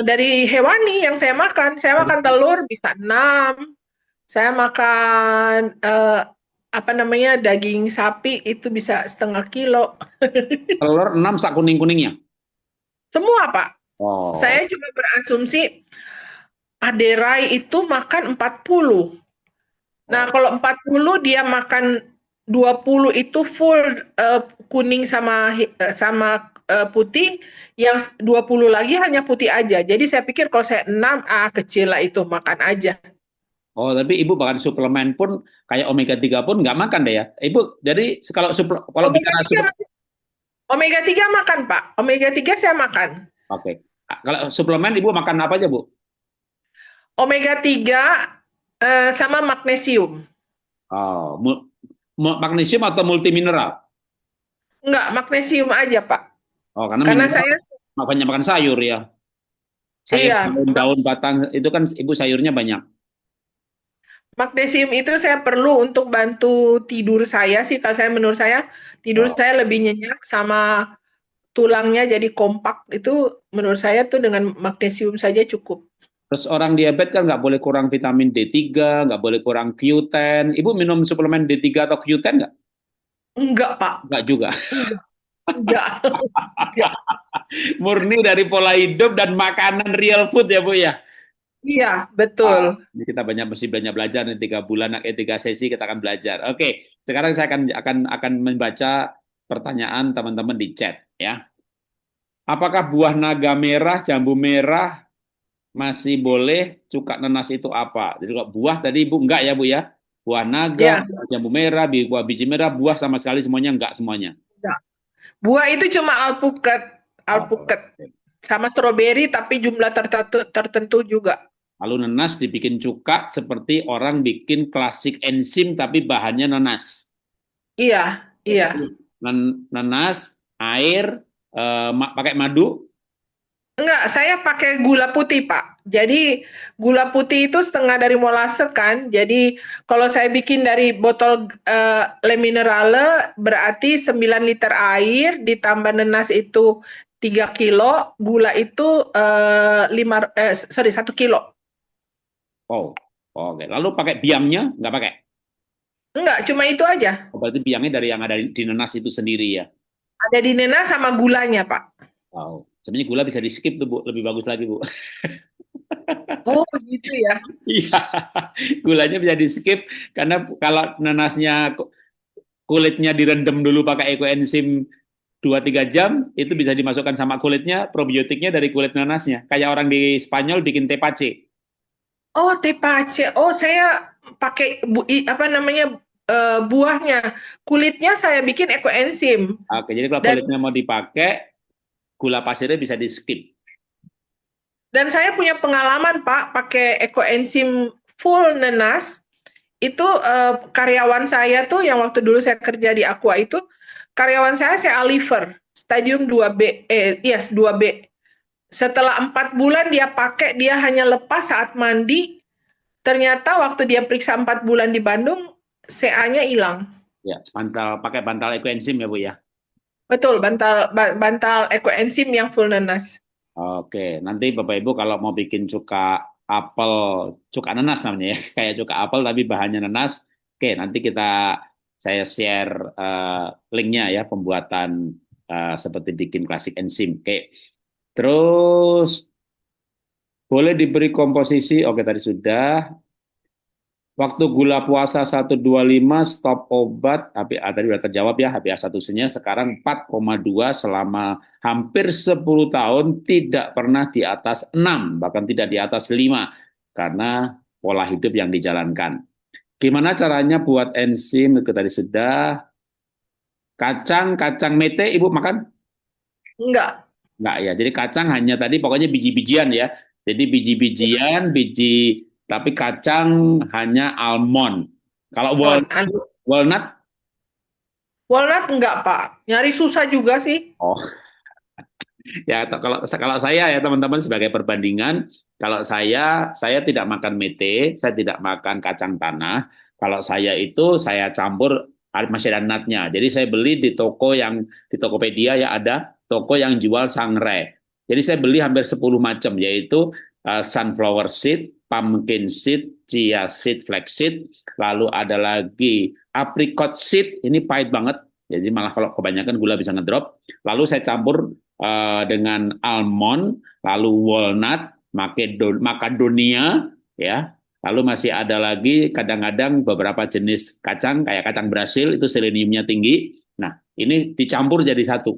Dari hewani yang saya makan. Saya makan telur bisa 6. Saya makan apa namanya daging sapi itu bisa 1/2 kilo. telur 6 sak kuning-kuningnya. Semua, Pak. Oh, Saya juga berasumsi Aderai itu makan 40. Nah, oh. kalau 40 dia makan 20 itu full kuning sama putih, yang 20 lagi hanya putih aja. Jadi saya pikir kalau saya 6 kecil lah itu makan aja. Oh, tapi Ibu bahkan suplemen pun kayak omega 3 pun nggak makan deh ya. Ibu, jadi kalau Omega bicara 3 Omega 3 makan, Pak. Omega 3 saya makan. oke. Kalau suplemen Ibu makan apa aja, Bu? Omega 3 sama magnesium. Oh, magnesium atau multimineral? Enggak, magnesium aja, Pak. Oh, karena Karena mineral saya, banyak makan sayur ya. Sayur iya, daun-daun batang itu kan Ibu sayurnya banyak. magnesium itu saya perlu untuk bantu tidur saya sih. Kalau saya menurut saya, tidur Oh. saya lebih nyenyak sama tulangnya jadi kompak. Itu menurut saya tuh dengan magnesium saja cukup. Terus orang diabetes kan nggak boleh kurang vitamin D3, nggak boleh kurang Q10. Ibu minum suplemen D3 atau Q10 nggak? Enggak, Pak. Nggak juga. Enggak. Enggak. Enggak. Murni dari pola hidup dan makanan real food ya Bu ya. Iya, betul. Ini kita mesti banyak belajar nih 3 bulan, 3 sesi kita akan belajar. Oke, sekarang saya akan membaca pertanyaan teman-teman di chat ya. Apakah buah naga merah, jambu merah masih boleh? Cuka nenas itu apa? Jadi kalau buah tadi Ibu enggak ya Bu ya? Buah naga, Ya, jambu merah, buah biji merah, buah sama sekali semuanya enggak semuanya. enggak. Buah itu cuma alpukat, Oh. alpukat sama stroberi tapi jumlah tertentu juga. Lalu nenas dibikin cuka seperti orang bikin klasik enzim tapi bahannya nenas. Iya, Ya, iya. jadi nenas, air, pakai madu. Enggak, saya pakai gula putih, Pak. Jadi gula putih itu setengah dari molase kan. Jadi kalau saya bikin dari botol Le Minerale berarti 9 liter air ditambah nenas itu 3 kilo, gula itu 1 kilo. Oh, oke. Lalu pakai biangnya nggak pakai? Enggak, cuma itu aja. Oh, berarti biangnya dari yang ada di nenas itu sendiri ya. Ada di nenas sama gulanya, Pak. Wow. Sebenarnya gula bisa di skip tuh Bu, lebih bagus lagi Bu. Oh, gitu ya. Iya, gulanya bisa di skip karena kalau nanasnya kulitnya direndam dulu pakai ekoenzim 2-3 jam, itu bisa dimasukkan sama kulitnya, probiotiknya dari kulit nanasnya. Kayak orang di Spanyol bikin tepache. Oh, tepache. Oh, saya pakai apa namanya buahnya. Kulitnya saya bikin ekoenzim. Oke, jadi kalau Dan kulitnya mau dipakai, gula pasirnya bisa di skip. dan saya punya pengalaman, Pak, pakai ekoenzim full nenas. Itu karyawan saya tuh yang waktu dulu saya kerja di Aqua itu karyawan saya liver stadium 2B yes 2B. Setelah 4 bulan dia pakai, dia hanya lepas saat mandi. Ternyata waktu dia periksa 4 bulan di Bandung, CA-nya hilang. Ya, pakai bantal ekoenzim ya Bu ya. Betul, bantal ekoenzim yang full nanas. Oke, nanti Bapak Ibu kalau mau bikin cuka apel, cuka nanas namanya ya, kayak cuka apel tapi bahannya nanas. Oke, nanti saya share linknya ya pembuatan seperti bikin klasik enzim. Oke, terus boleh diberi komposisi. Oke, tadi sudah. Waktu gula puasa 125 stop obat, tadi sudah terjawab ya, HbA1c-nya sekarang 4,2 selama hampir 10 tahun tidak pernah di atas 6, bahkan tidak di atas 5 karena pola hidup yang dijalankan. Gimana caranya buat enzim? Itu tadi sudah. Kacang mete Ibu makan? Enggak. Enggak ya. Jadi kacang hanya tadi pokoknya biji-bijian ya. Jadi biji-bijian, tapi kacang hanya almond. Kalau walnut, Walnut enggak, Pak. Nyari susah juga sih. oh ya kalau saya ya teman-teman sebagai perbandingan, kalau saya tidak makan mete, saya tidak makan kacang tanah. Kalau saya itu saya campur masih ada nutnya. Jadi saya beli di Tokopedia ya ada toko yang jual sangrai. Jadi saya beli hampir 10 macam yaitu sunflower seed, pumpkin seed, chia seed, flax seed, lalu ada lagi apricot seed, ini pahit banget. Jadi malah kalau kebanyakan gula bisa ngedrop. Lalu saya campur dengan almond, lalu walnut, macadamia, ya. Lalu masih ada lagi kadang-kadang beberapa jenis kacang kayak kacang Brasil itu seleniumnya tinggi. Nah, ini dicampur jadi satu.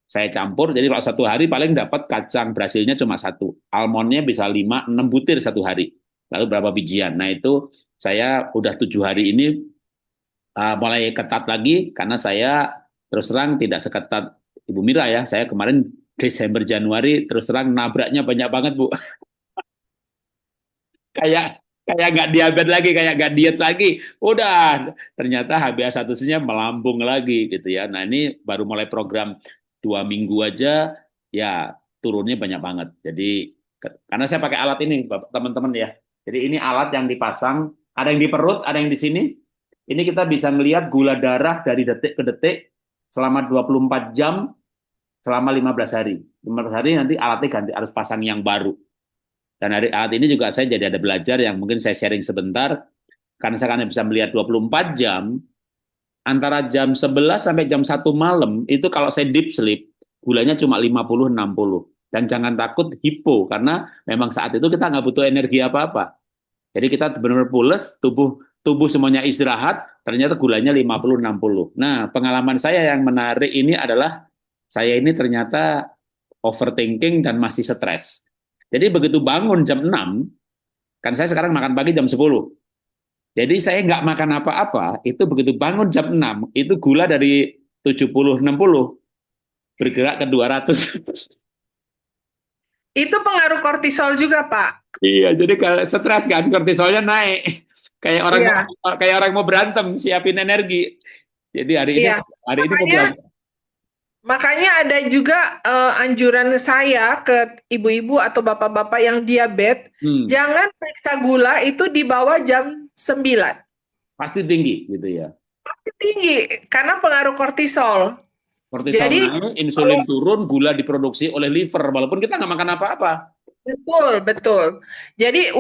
Saya campur, jadi kalau satu hari paling dapat kacang Brasilnya cuma satu. Almondnya bisa 5-6 butir satu hari. Lalu berapa bijian? Nah itu saya udah 7 hari ini mulai ketat lagi karena saya terus terang tidak seketat Ibu Mira ya. Saya kemarin Desember Januari terus terang nabraknya banyak banget Bu. kayak kayak nggak diabetes lagi, kayak nggak diet lagi. Udah ternyata HbA1c-nya melambung lagi gitu ya. Nah ini baru mulai program 2 minggu aja ya turunnya banyak banget. Jadi karena saya pakai alat ini teman-teman ya. Jadi ini alat yang dipasang, ada yang di perut, ada yang di sini. Ini kita bisa melihat gula darah dari detik ke detik selama 24 jam selama 15 hari. 15 hari nanti alatnya ganti, harus pasang yang baru. Dan dari alat ini juga saya jadi ada belajar yang mungkin saya sharing sebentar. Karena saya bisa melihat 24 jam, antara jam 11 sampai jam 1 malam itu kalau saya deep sleep, gulanya cuma 50-60. Dan jangan takut hipo, karena memang saat itu kita nggak butuh energi apa-apa. Jadi kita benar-benar pules, tubuh tubuh semuanya istirahat, ternyata gulanya 50-60. Nah, pengalaman saya yang menarik ini adalah saya ini ternyata overthinking dan masih stres. Jadi begitu bangun jam 6, kan saya sekarang makan pagi jam 10. Jadi saya nggak makan apa-apa, itu begitu bangun jam 6, itu gula dari 70-60 bergerak ke 200. Itu pengaruh kortisol juga, Pak. Iya, jadi kalau stres kan kortisolnya naik. Kayak orang mau Iya, kayak orang mau berantem, siapin energi. Jadi iya. hari ini mau Makanya berantem. makanya ada juga anjuran saya ke ibu-ibu atau bapak-bapak yang diabetes, Hmm, jangan periksa gula itu di bawah jam 9. pasti tinggi gitu ya. Tinggi karena pengaruh kortisol. Kortisol Jadi naik, insulin kalau turun, gula diproduksi oleh liver walaupun kita nggak makan apa-apa. betul, betul. Jadi eh,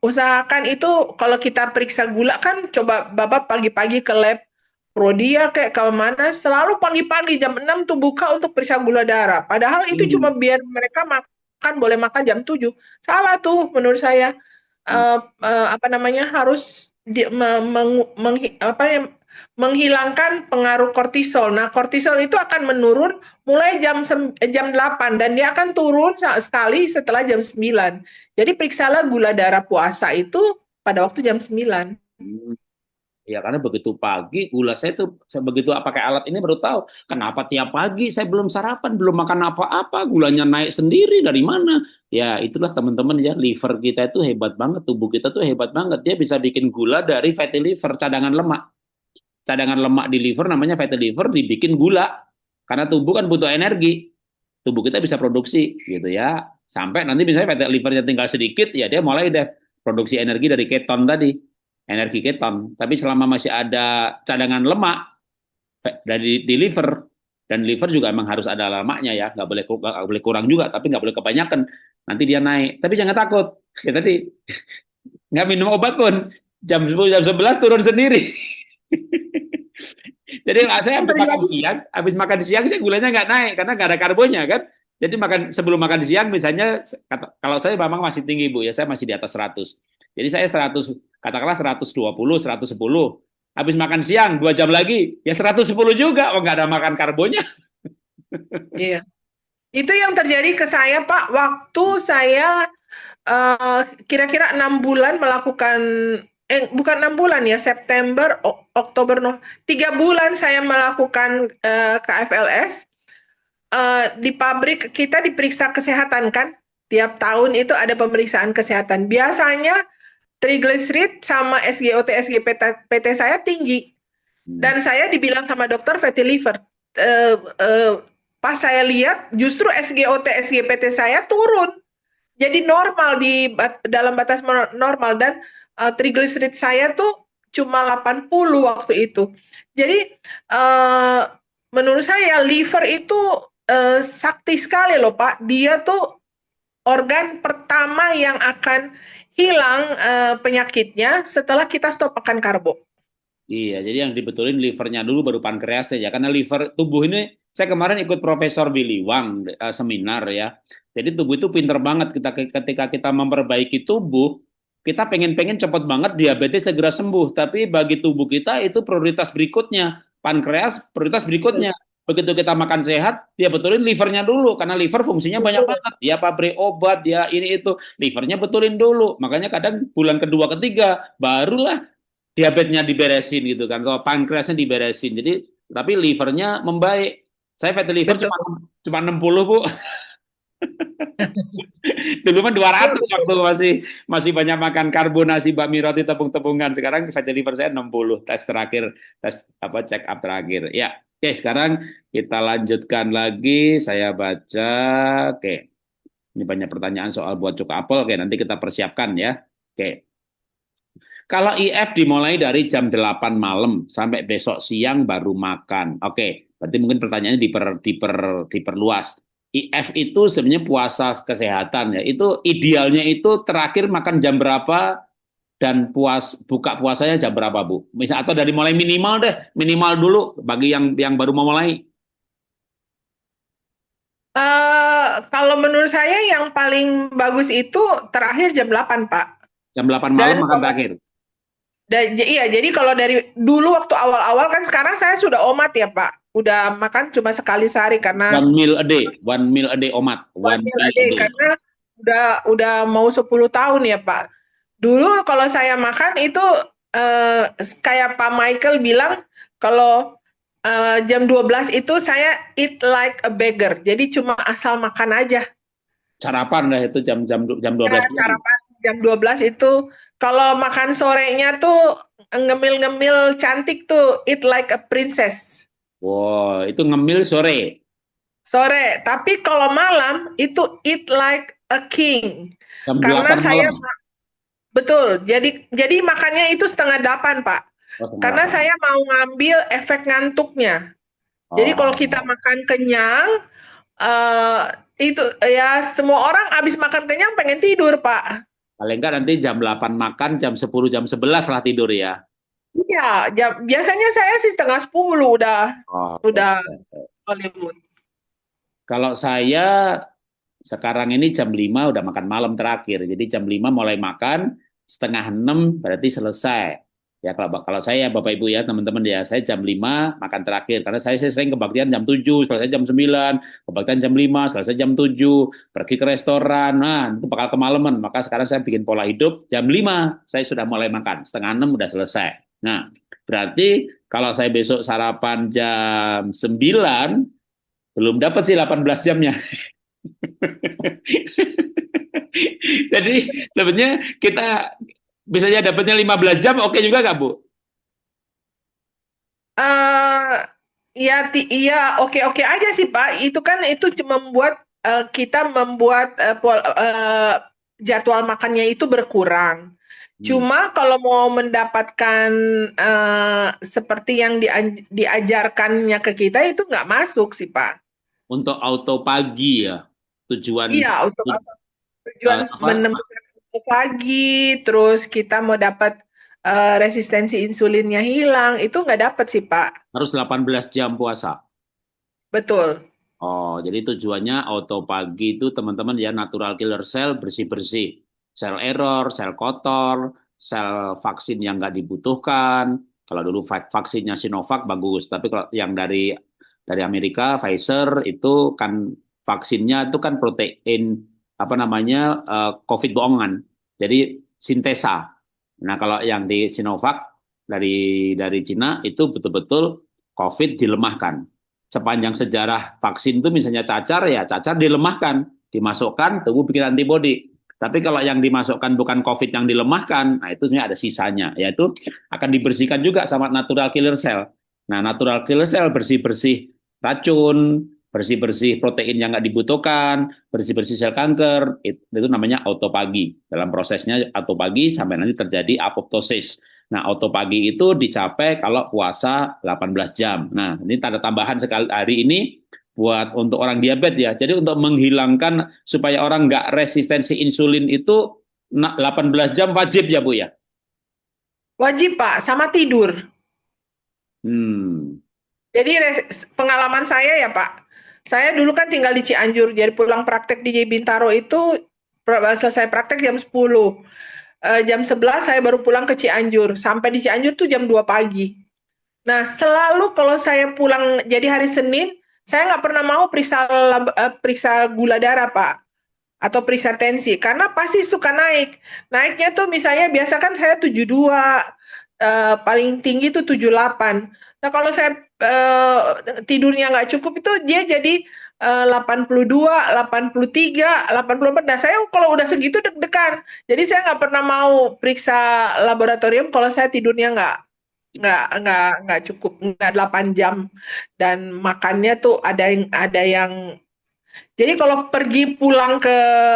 usahakan itu kalau kita periksa gula kan coba Bapak pagi-pagi ke lab Prodia kayak ke mana selalu pagi-pagi jam 6 tuh buka untuk periksa gula darah. Padahal itu cuma Hmm. biar mereka makan boleh makan jam 7. Salah tuh menurut saya. Apa namanya harus menghilangkan pengaruh kortisol. Nah, kortisol itu akan menurun mulai jam 8 dan dia akan turun sekali setelah jam 9. Jadi periksalah gula darah puasa itu pada waktu jam 9. Hmm. Ya karena begitu pagi gula saya tuh begitu pakai alat ini baru tahu kenapa tiap pagi saya belum sarapan, belum makan apa-apa, gulanya naik sendiri dari mana? Ya itulah teman-teman ya, liver kita itu hebat banget, tubuh kita tuh hebat banget. Dia bisa bikin gula dari fatty liver, cadangan lemak. Cadangan lemak di liver namanya fatty liver dibikin gula. Karena tubuh kan butuh energi. Tubuh kita bisa produksi gitu ya. Sampai nanti misalnya fatty livernya tinggal sedikit ya dia mulai deh produksi energi dari keton tadi, energi keton. Tapi selama masih ada cadangan lemak dari di liver, dan liver juga emang harus ada lemaknya ya, nggak boleh kurang juga, tapi nggak boleh kebanyakan. Nanti dia naik. Tapi jangan takut. Ya tadi nggak minum obat pun jam 10 jam 11 turun sendiri. Jadi saya Terjadi. habis makan siang saya gulanya nggak naik karena nggak ada karbonnya kan. Jadi sebelum makan siang misalnya kalau saya memang masih tinggi Bu ya, saya masih di atas 100. Jadi saya 100, katakanlah 120, 110. Habis makan siang 2 jam lagi ya 110 juga, oh nggak ada makan karbonnya. Iya. Itu yang terjadi ke saya, Pak, waktu saya kira-kira 6 bulan melakukan bukan 6 bulan ya, September, Oktober, 3 bulan saya melakukan KFLS. Di pabrik kita diperiksa kesehatan kan, tiap tahun itu ada pemeriksaan kesehatan. Biasanya trigliserid sama SGOT, SGPT saya tinggi. Hmm. Dan saya dibilang sama dokter fatty liver. Eh, eh, Pas saya lihat justru SGOT, SGPT saya turun. Jadi normal dalam batas normal dan trigliserid saya tuh cuma 80 waktu itu. Jadi uh, menurut saya liver itu sakti sekali loh Pak. Dia tuh organ pertama yang akan hilang penyakitnya setelah kita stop makan karbo. Iya, jadi yang dibetulin livernya dulu baru pankreasnya ya. Karena liver tubuh ini, saya kemarin ikut Profesor Billy Wang seminar ya. Jadi tubuh itu pinter banget ketika kita memperbaiki tubuh, kita pengen-pengen cepat banget diabetes segera sembuh. Tapi bagi tubuh kita itu prioritas berikutnya. Pankreas prioritas berikutnya. Begitu kita makan sehat, dia betulin livernya dulu. Karena liver fungsinya banyak banget. Dia pabrik obat, dia ini itu. Livernya betulin dulu. Makanya kadang bulan kedua, ketiga, barulah diabetesnya diberesin gitu kan, kalau pankreasnya diberesin. Jadi tapi livernya membaik. Saya fatty liver Betul. cuma 60 Bu. Dulu mah 200 waktu masih masih banyak makan karbo, nasi, bakmi, roti, tepung-tepungan. Sekarang fatty liver saya 60. Tes terakhir, tes apa check up terakhir. Ya. Oke, sekarang kita lanjutkan lagi. Saya baca. Oke. Ini banyak pertanyaan soal buat cuka apel. Oke, nanti kita persiapkan ya. Oke. Kalau IF dimulai dari jam 8 malam sampai besok siang baru makan. Oke, berarti mungkin pertanyaannya diperluas. IF itu sebenarnya puasa kesehatan ya. Itu idealnya itu terakhir makan jam berapa dan buka puasanya jam berapa, Bu? Misal atau dari mulai minimal deh, minimal dulu bagi yang baru mau mulai. Kalau menurut saya yang paling bagus itu terakhir jam 8, Pak. Jam 8 malam Dan makan terakhir. iya, jadi kalau dari dulu waktu awal-awal kan sekarang saya sudah omat ya, Pak. Udah makan cuma sekali sehari karena One meal a day, one meal a day, Omat. one One meal a meal a day day. karena udah mau 10 tahun ya, Pak. Dulu kalau saya makan itu kayak Pak Michael bilang kalau jam 12 itu saya eat like a beggar. Jadi cuma asal makan aja. Sarapan lah itu jam jam jam 12 siang. Sarapan jam 12 itu kalau makan sorenya tuh ngemil-ngemil cantik tuh eat like a princess. Wow, itu ngemil sore. Sore, tapi kalau malam itu eat like a king. Jam Karena 8 saya malam. betul. Jadi makannya itu setengah 8, Pak. Oh, setengah Karena 8. saya mau ngambil efek ngantuknya. Jadi kalau kita Oh, makan kenyang, eh, itu ya semua orang habis makan kenyang pengen tidur, Pak. paling enggak nanti jam 8 makan, jam 10, jam 11 lah tidur ya. Iya, biasanya saya sih setengah 10 Oke. udah Hollywood. Kalau saya sekarang ini jam 5 udah makan malam terakhir. Jadi jam 5 mulai makan, setengah 6 berarti selesai. Ya kalau kalau saya Bapak Ibu ya teman-teman ya, saya jam 5 makan terakhir. Karena saya sering kebaktian jam 7 selesai jam 9 kebaktian jam 5 selesai jam 7 pergi ke restoran. Nah, itu bakal kemalaman. Maka sekarang saya bikin pola hidup, jam 5 saya sudah mulai makan, setengah 6 udah selesai. Nah, berarti kalau saya besok sarapan jam 9 belum dapat sih 18 jamnya. Jadi sebenarnya kita biasanya dapatnya 15 jam, oke juga nggak, Bu? eh iya, oke-oke aja sih, Pak. Itu kan itu cuma membuat kita membuat jadwal makannya itu berkurang. Hmm. Cuma kalau mau mendapatkan seperti yang diajarkannya ke kita itu nggak masuk sih, Pak. Untuk auto pagi ya, tujuan Iya, untuk tujuan apa menemukan pagi, terus kita mau dapat resistensi insulinnya hilang, itu nggak dapat sih, Pak. harus 18 jam puasa. Betul. Oh, jadi tujuannya auto pagi itu teman-teman ya natural killer cell bersih-bersih. Sel error, sel kotor, sel vaksin yang nggak dibutuhkan. Kalau dulu vaksinnya Sinovac bagus, tapi kalau yang dari Amerika, Pfizer itu kan vaksinnya itu kan protein apa namanya COVID bohongan. Jadi sintesa. Nah, kalau yang di Sinovac dari Cina itu betul-betul COVID dilemahkan sepanjang sejarah vaksin itu misalnya cacar ya cacar dilemahkan, dimasukkan tubuh bikin antibodi. Tapi kalau yang dimasukkan bukan COVID yang dilemahkan, nah itu sebenarnya ada sisanya, yaitu akan dibersihkan juga sama natural killer cell. Nah, natural killer cell bersih-bersih racun, bersih-bersih protein yang nggak dibutuhkan, bersih-bersih sel kanker, itu namanya autopagi. Dalam prosesnya autopagi sampai nanti terjadi apoptosis. Nah, autopagi itu dicapai kalau puasa 18 jam. Nah, ini tanda tambahan sekali hari ini buat untuk orang diabetes ya. Jadi untuk menghilangkan supaya orang nggak resistensi insulin itu 18 jam wajib ya Bu ya. Wajib, Pak, sama tidur. Hmm. Jadi pengalaman saya ya, Pak, saya dulu kan tinggal di Cianjur, jadi pulang praktek di Bintaro itu selesai praktek jam 10. Jam 11 saya baru pulang ke Cianjur. Sampai di Cianjur tuh jam 2 pagi. Nah, selalu kalau saya pulang jadi hari Senin, saya nggak pernah mau periksa gula darah, Pak, atau periksa tensi, karena pasti suka naik. Naiknya tuh misalnya biasa kan saya 72, paling tinggi tuh 78. Nah, kalau saya tidurnya nggak cukup itu dia jadi 82, 83, 84. Nah, saya kalau udah segitu deg-degan. Jadi saya nggak pernah mau periksa laboratorium kalau saya tidurnya nggak cukup, nggak 8 jam, dan makannya tuh ada yang jadi kalau pergi pulang ke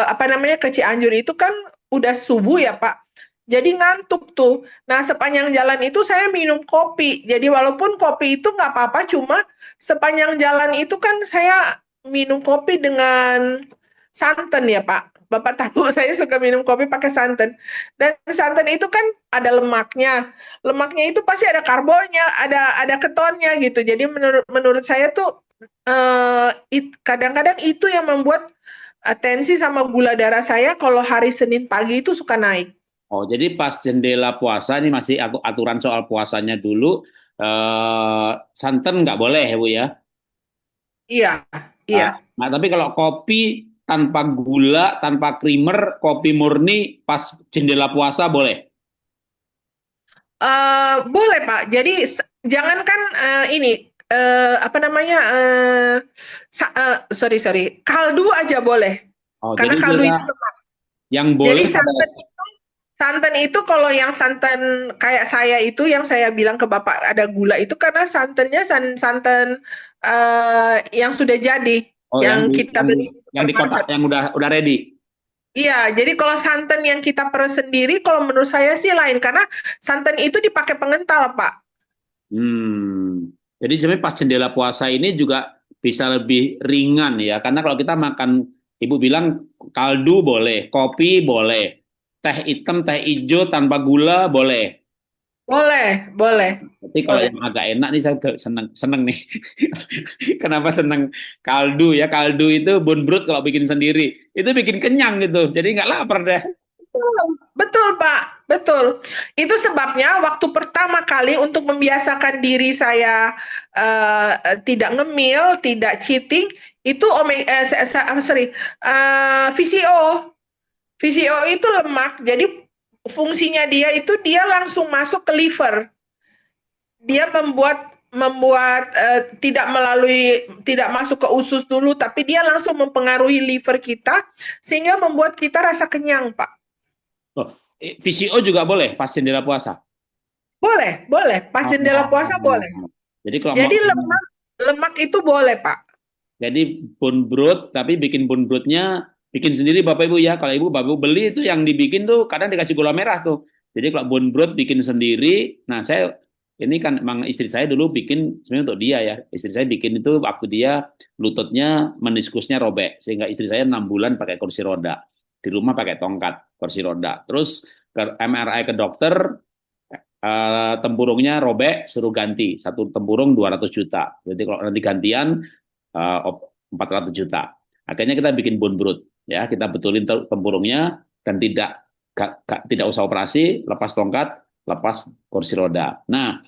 apa namanya ke Cianjur itu kan udah subuh ya, Pak. Jadi ngantuk tuh. Nah, sepanjang jalan itu saya minum kopi. Jadi walaupun kopi itu nggak apa-apa, cuma sepanjang jalan itu kan saya minum kopi dengan santan ya, Pak. Bapak tahu saya suka minum kopi pakai santan. Dan santan itu kan ada lemaknya. Lemaknya itu pasti ada karbonnya, ada ketonnya gitu. Jadi menurut saya tuh kadang-kadang itu yang membuat tensi sama gula darah saya kalau hari Senin pagi itu suka naik. Oh, jadi pas jendela puasa ini masih aturan soal puasanya dulu, santan nggak boleh ya, Bu ya? Iya, iya. Nah, tapi kalau kopi tanpa gula, tanpa creamer, kopi murni pas jendela puasa boleh. Boleh Pak. Jadi jangankan ini apa namanya sorry sorry kaldu aja boleh Oh, karena jadi kaldu itu juga lemak. yang Jadi boleh pada. santan itu kalau yang santan kayak saya itu yang saya bilang ke Bapak ada gula itu karena santannya santan yang sudah jadi Oh, yang kita beli di yang di kotak supermarket. yang udah ready. Iya, jadi kalau santan yang kita peres sendiri, kalau menurut saya sih lain karena santan itu dipakai pengental, Pak. Hmm. Jadi sebenarnya pas jendela puasa ini juga bisa lebih ringan ya, karena kalau kita makan, Ibu bilang kaldu boleh, kopi boleh, teh hitam, teh hijau tanpa gula boleh. Boleh, boleh, Tapi kalau boleh. yang agak enak nih saya seneng seneng nih. Kenapa seneng kaldu ya? Kaldu itu bone broth kalau bikin sendiri itu bikin kenyang gitu, jadi nggak lapar deh. Betul, Pak. Betul. Itu sebabnya waktu pertama kali untuk membiasakan diri saya tidak ngemil, tidak cheating, itu sorry, VCO. VCO itu lemak, jadi fungsinya dia itu dia langsung masuk ke liver. Dia membuat tidak masuk ke usus dulu, tapi dia langsung mempengaruhi liver kita sehingga membuat kita rasa kenyang, Pak. Oh, VCO juga boleh pas jendela puasa. Boleh, boleh. Pas jendela puasa boleh. Oh. Jadi kalau mau, Jadi lemak lemak itu boleh, Pak. jadi bone broth tapi bikin bone brothnya bikin sendiri Bapak Ibu ya. Kalau Ibu Bapak Ibu beli itu yang dibikin tuh kadang dikasih gula merah tuh. Jadi kalau bone broth bikin sendiri, nah saya ini kan emang istri saya dulu bikin sebenarnya untuk dia ya. Istri saya bikin itu waktu dia lututnya meniskusnya robek sehingga istri saya 6 bulan pakai kursi roda. Di rumah pakai tongkat kursi roda. Terus ke MRI ke dokter, tempurungnya robek, suruh ganti. Satu tempurung 200 juta. Jadi kalau nanti gantian 400 juta. Akhirnya kita bikin bone broth, ya kita betulin tempurungnya dan tidak usah operasi, lepas tongkat, lepas kursi roda. Nah,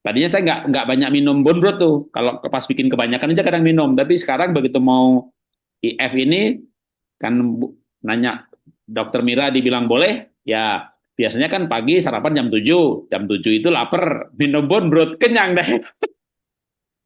tadinya saya nggak banyak minum bone broth tuh. Kalau pas bikin kebanyakan aja kadang minum. Tapi sekarang begitu mau IF ini kan nanya dokter Mira dibilang boleh, ya biasanya kan pagi sarapan jam 7. Jam 7 itu lapar, minum bone broth kenyang deh.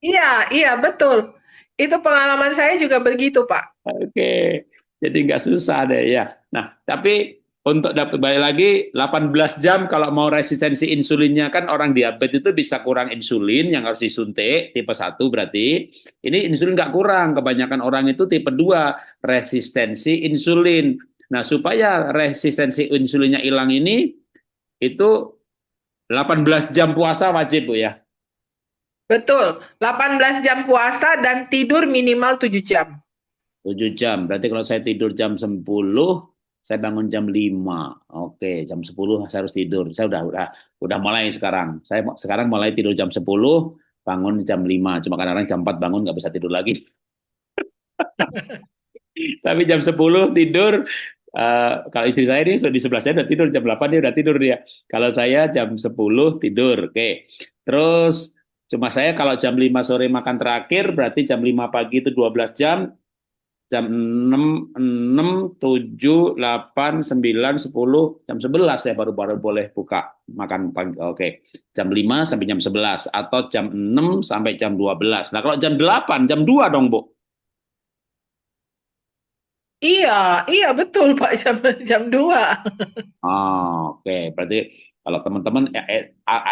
Iya, iya, betul. Itu pengalaman saya juga begitu, Pak. Oke, jadi nggak susah deh ya. Nah, tapi untuk dapat balik lagi 18 jam kalau mau resistensi insulinnya kan orang diabetes itu bisa kurang insulin yang harus disuntik tipe 1 berarti. Ini insulin nggak kurang, kebanyakan orang itu tipe 2 resistensi insulin. Nah, supaya resistensi insulinnya hilang ini itu 18 jam puasa wajib Bu ya. Betul. 18 jam puasa dan tidur minimal 7 jam. 7 jam. Berarti kalau saya tidur jam 10, saya bangun jam 5. Oke, jam 10 saya harus tidur. Saya udah mulai sekarang. Saya sekarang mulai tidur jam 10, bangun jam 5. Cuma kadang-kadang jam 4 bangun nggak bisa tidur lagi. Tapi jam 10 tidur. Kalau istri saya ini di sebelah saya udah tidur jam 8, dia udah tidur dia. Kalau saya jam 10 tidur. Oke. Terus cuma saya kalau jam 5 sore makan terakhir berarti jam 5 pagi itu 12 jam. Jam 6, 7, 8, 9, 10, jam 11 saya baru boleh buka makan pagi. Oke, jam 5 sampai jam 11 atau jam 6 sampai jam 12. Nah, kalau jam 8, jam 2 dong, Bu. Iya, iya betul Pak jam 2. Oh, oke, berarti kalau teman-teman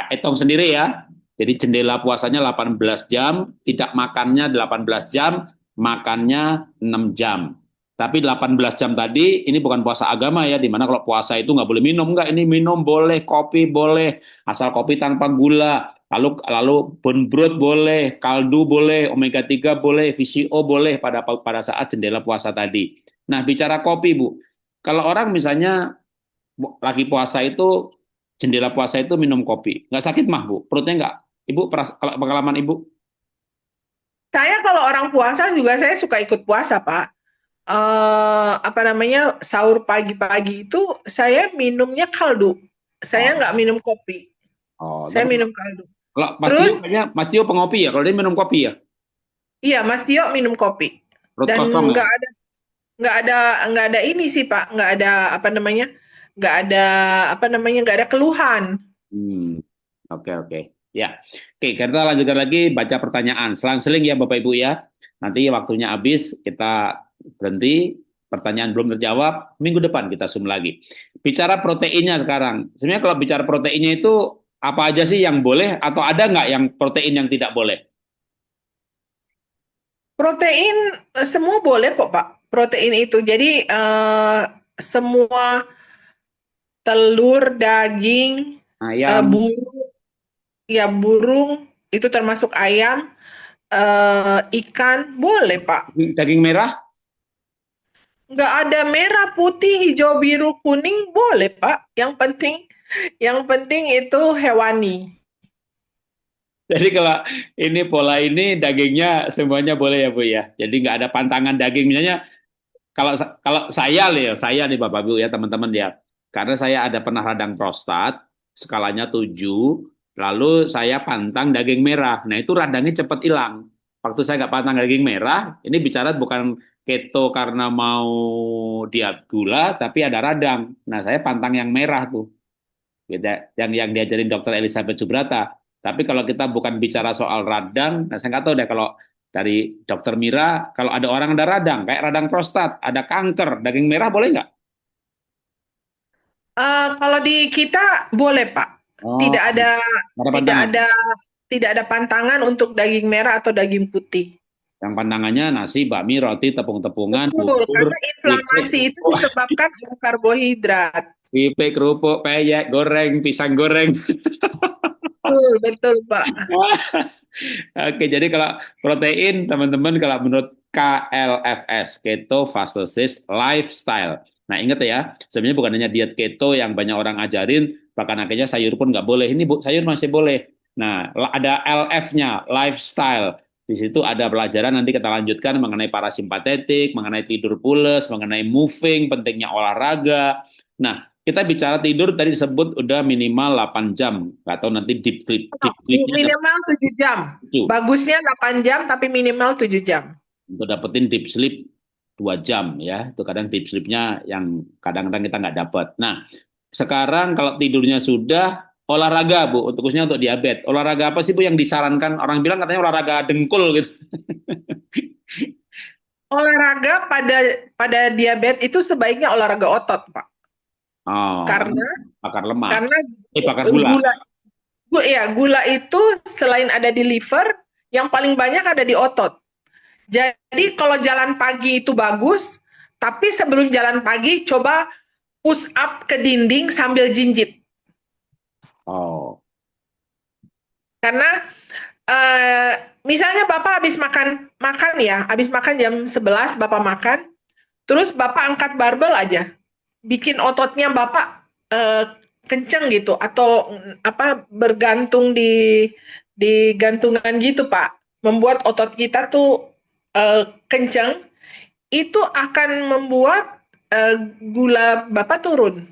hitung sendiri ya. Jadi jendela puasanya 18 jam, tidak makannya 18 jam, makannya 6 jam. Tapi 18 jam tadi ini bukan puasa agama ya, dimana kalau puasa itu nggak boleh minum, nggak, ini minum boleh, kopi boleh, asal kopi tanpa gula. Lalu bone broth boleh, kaldu boleh, omega 3 boleh, VCO boleh pada saat jendela puasa tadi. Nah, bicara kopi, Bu. kalau orang misalnya lagi puasa itu, jendela puasa itu minum kopi, nggak sakit mah Bu? Perutnya nggak? Ibu, kalau pengalaman Ibu? Saya kalau orang puasa juga saya suka ikut puasa, Pak. Apa namanya, sahur pagi-pagi itu saya minumnya kaldu. Saya nggak Oh, minum kopi. oh, Saya tapi minum kaldu. kalau Mas Tio Terus, kayaknya Mas Tio pengopi ya. Kalau dia minum kopi ya, iya Mas Tio minum kopi. perut Dan kosong ya. nggak ada nggak ada ini sih Pak, nggak ada apa namanya, nggak ada nggak ada keluhan. Hmm, oke oke. Ya, oke. Kita lanjutkan lagi baca pertanyaan. Selang-seling ya Bapak Ibu ya. Nanti waktunya habis, kita berhenti. Pertanyaan belum terjawab, minggu depan kita zoom lagi. Bicara proteinnya sekarang. Sebenarnya kalau bicara proteinnya itu apa aja sih yang boleh atau ada nggak yang protein yang tidak boleh? Protein semua boleh kok Pak. Protein itu. Jadi semua telur, daging, Ayam, burung, ya burung itu termasuk ayam, ikan boleh Pak. daging merah. Nggak ada merah, putih, hijau, biru, kuning boleh Pak. Yang penting itu hewani. Jadi kalau ini pola ini dagingnya semuanya boleh ya Bu ya. Jadi nggak ada pantangan daging. Misalnya kalau kalau saya nih Bapak Ibu ya teman-teman ya. Karena saya ada pernah radang prostat, skalanya 7, lalu saya pantang daging merah. Nah itu radangnya cepat hilang. Waktu saya nggak pantang daging merah, ini bicara bukan keto karena mau diet gula, tapi ada radang. Nah saya pantang yang merah tuh, gitu, yang diajarin dokter Elizabeth Subrata. Tapi kalau kita bukan bicara soal radang, nah saya nggak tahu deh kalau dari dokter Mira, kalau ada orang ada radang, kayak radang prostat, ada kanker, daging merah boleh nggak? Kalau di kita boleh, Pak. Oh, Tidak ada ada tidak pantangan. ada tidak ada pantangan untuk daging merah atau daging putih. Yang pantangannya nasi, bakmi, roti, tepung-tepungan, Betul, bubur, karena keripik, inflamasi itu disebabkan oleh karbohidrat. keripik, kerupuk, peyek, goreng, pisang goreng. Betul, betul, Pak. Oke, jadi kalau protein, teman-teman, kalau menurut KLFS, Keto Fastosis Lifestyle. Nah, ingat ya, sebenarnya bukan hanya diet keto yang banyak orang ajarin, bahkan akhirnya sayur pun nggak boleh. Ini Bu, sayur masih boleh. Nah, ada LF-nya, lifestyle. Di situ ada pelajaran nanti kita lanjutkan mengenai parasimpatetik, mengenai tidur pules, mengenai moving, pentingnya olahraga. Nah, kita bicara tidur tadi disebut udah minimal 8 jam. Nggak tahu nanti deep sleep-nya Minimal 7 jam. itu Bagusnya 8 jam, tapi minimal 7 jam. untuk dapetin deep sleep 2 jam ya. Itu kadang deep sleep-nya yang kadang-kadang kita nggak dapat. Nah, sekarang kalau tidurnya sudah olahraga Bu, untuk khususnya untuk diabetes. Olahraga apa sih Bu yang disarankan? Orang bilang katanya olahraga dengkul gitu. Olahraga pada diabetes itu sebaiknya olahraga otot, Pak. Oh, Karena bakar lemak. karena Bakar gula. gula gula itu selain ada di liver, yang paling banyak ada di otot. Jadi kalau jalan pagi itu bagus, tapi sebelum jalan pagi coba push up ke dinding sambil jinjit. Oh, Karena eh, misalnya Bapak habis makan makan ya, habis makan jam 11 Bapak makan, terus Bapak angkat barbel aja, bikin ototnya Bapak kenceng gitu atau apa bergantung di gantungan gitu Pak, membuat otot kita tuh kenceng, itu akan membuat gula Bapak turun.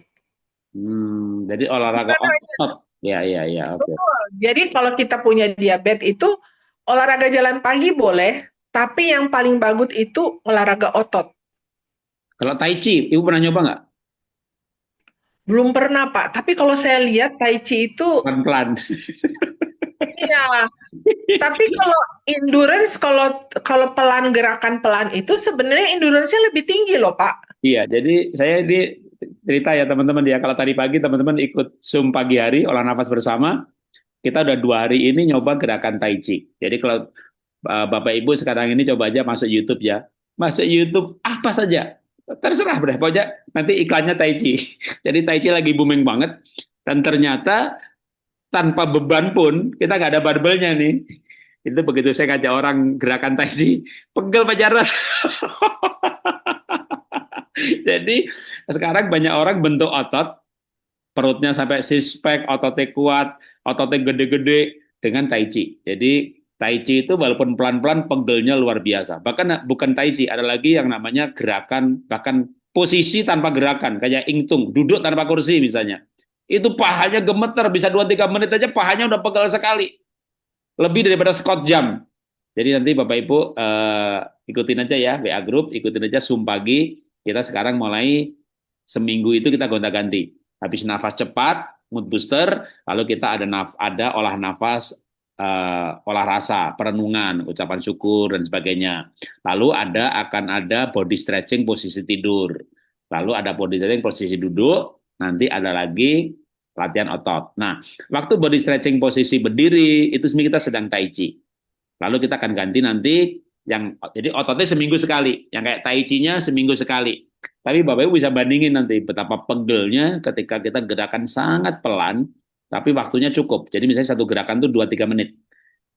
jadi olahraga otot. Ya, ya, ya, oke. Jadi kalau kita punya diabetes itu olahraga jalan pagi boleh, tapi yang paling bagus itu olahraga otot. Kalau Tai Chi, Ibu pernah nyoba nggak? Belum pernah Pak, tapi kalau saya lihat Tai Chi itu, Pelan-pelan. iya. Tapi kalau endurance, kalau kalau pelan gerakan pelan itu sebenarnya endurance-nya lebih tinggi loh Pak. Iya, jadi saya di cerita ya teman-teman ya. Kalau tadi pagi teman-teman ikut Zoom pagi hari olah nafas bersama, kita udah 2 hari ini nyoba gerakan Tai Chi. Jadi kalau Bapak Ibu sekarang ini coba aja masuk YouTube ya, masuk YouTube apa saja, terserah deh. Pokoknya nanti iklannya Tai Chi. Jadi Tai Chi lagi booming banget dan ternyata tanpa beban pun kita nggak ada barbelnya nih. Itu begitu saya ngajak orang gerakan Tai Chi, pegel pacaran. Jadi sekarang banyak orang bentuk otot, perutnya sampai six pack, ototnya kuat, ototnya gede-gede dengan tai chi. Jadi tai chi itu walaupun pelan-pelan pegelnya luar biasa. Bahkan bukan tai chi, ada lagi yang namanya gerakan, bahkan posisi tanpa gerakan, kayak ingtung, duduk tanpa kursi misalnya. Itu pahanya gemeter, bisa 2-3 menit aja pahanya udah pegel sekali. Lebih daripada squat jam. Jadi nanti Bapak Ibu ikutin aja ya WA Group, ikutin aja Zoom pagi. Kita sekarang mulai seminggu itu kita gonta-ganti. Habis nafas cepat, mood booster, lalu kita ada olah nafas, olah rasa, perenungan, ucapan syukur dan sebagainya. Lalu akan ada body stretching posisi tidur. Lalu ada body stretching posisi duduk, nanti ada lagi latihan otot. Nah, waktu body stretching posisi berdiri itu sebenarnya kita sedang tai chi. Lalu kita akan ganti nanti yang jadi ototnya seminggu sekali, yang kayak tai chi-nya seminggu sekali. Tapi Bapak Ibu bisa bandingin nanti betapa pegelnya ketika kita gerakan sangat pelan, tapi waktunya cukup. Jadi misalnya satu gerakan tuh 2-3 menit,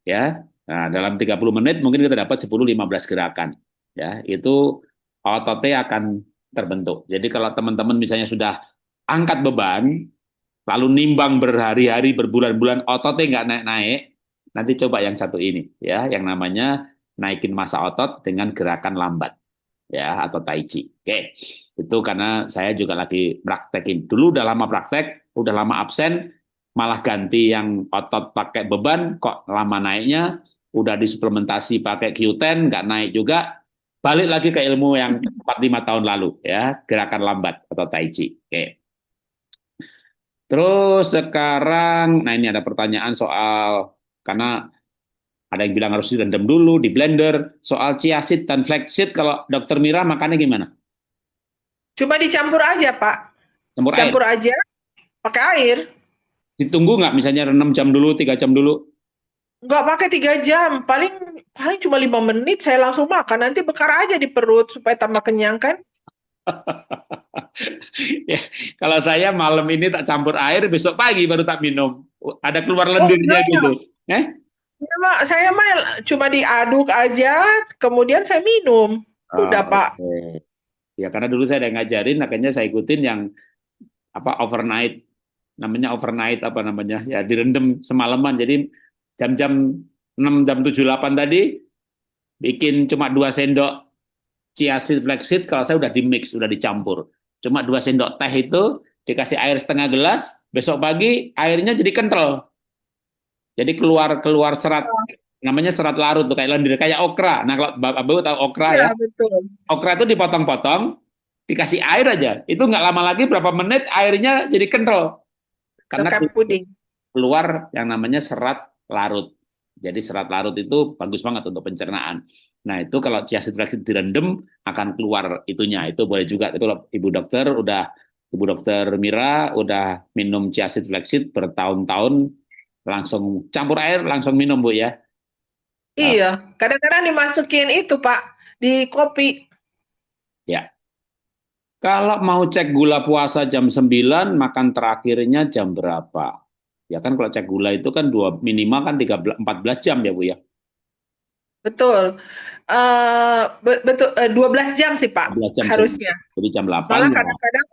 ya. Nah, dalam 30 menit mungkin kita dapat 10-15 gerakan. Ya, itu ototnya akan terbentuk. Jadi kalau teman-teman misalnya sudah angkat beban, lalu nimbang berhari-hari, berbulan-bulan, ototnya nggak naik-naik, nanti coba yang satu ini, ya, yang namanya naikin massa otot dengan gerakan lambat, ya, atau tai chi. Oke, itu karena saya juga lagi praktekin. Dulu udah lama praktek, udah lama absen, malah ganti yang otot pakai beban, kok lama naiknya, udah disuplementasi pakai Q10, nggak naik juga, balik lagi ke ilmu yang 4-5 tahun lalu, ya, gerakan lambat atau tai chi. Oke. Terus sekarang, nah ini ada pertanyaan soal, karena ada yang bilang harus direndam dulu, di blender, soal chia seed dan flaxseed, kalau Dokter Mira makannya gimana? Cuma dicampur aja, Pak. Campur air? Campur aja, pakai air. Ditunggu nggak misalnya 6 jam dulu, 3 jam dulu? Nggak pakai 3 jam, paling paling cuma 5 menit saya langsung makan. Nanti bekar aja di perut supaya tambah kenyang kan? Ya, kalau saya malam ini tak campur air, besok pagi baru tak minum. Ada keluar Oh lendirnya enggak, gitu. Eh? saya mah cuma diaduk aja, kemudian saya minum. Oh, Udah Pak. oke. Ya karena dulu saya ada ngajarin, akhirnya saya ikutin yang apa overnight, namanya overnight apa namanya, ya direndam semalaman. Jadi jam-jam 6 jam 7 8 tadi bikin cuma 2 sendok chia seed flaxseed, kalau saya udah di mix, udah dicampur. Cuma 2 sendok teh itu dikasih air setengah gelas, besok pagi airnya jadi kental. Jadi keluar keluar serat, namanya serat larut tuh kayak lendir, kayak okra. Nah kalau Bapak Ibu tahu okra Iya ya, betul. okra itu dipotong-potong, dikasih air aja. Itu nggak lama lagi, berapa menit airnya jadi kental. Udah Karena kayak puding. keluar yang namanya serat larut. Jadi serat larut itu bagus banget untuk pencernaan. Nah itu kalau chia seed flaxseed direndam akan keluar itunya. Itu boleh juga. Itu kalau Ibu Dokter Mira udah minum chia seed flaxseed bertahun-tahun, langsung campur air, langsung minum Bu ya. Iya, kadang-kadang dimasukin itu Pak, di kopi. Ya. Kalau mau cek gula puasa jam 9, makan terakhirnya jam berapa? Ya kan kalau cek gula itu kan minimal kan 14 jam ya Bu ya. Betul. Betul, 12 jam sih Pak, 12 jam sehari. harusnya. Jadi jam 8 Malah ya. kadang-kadang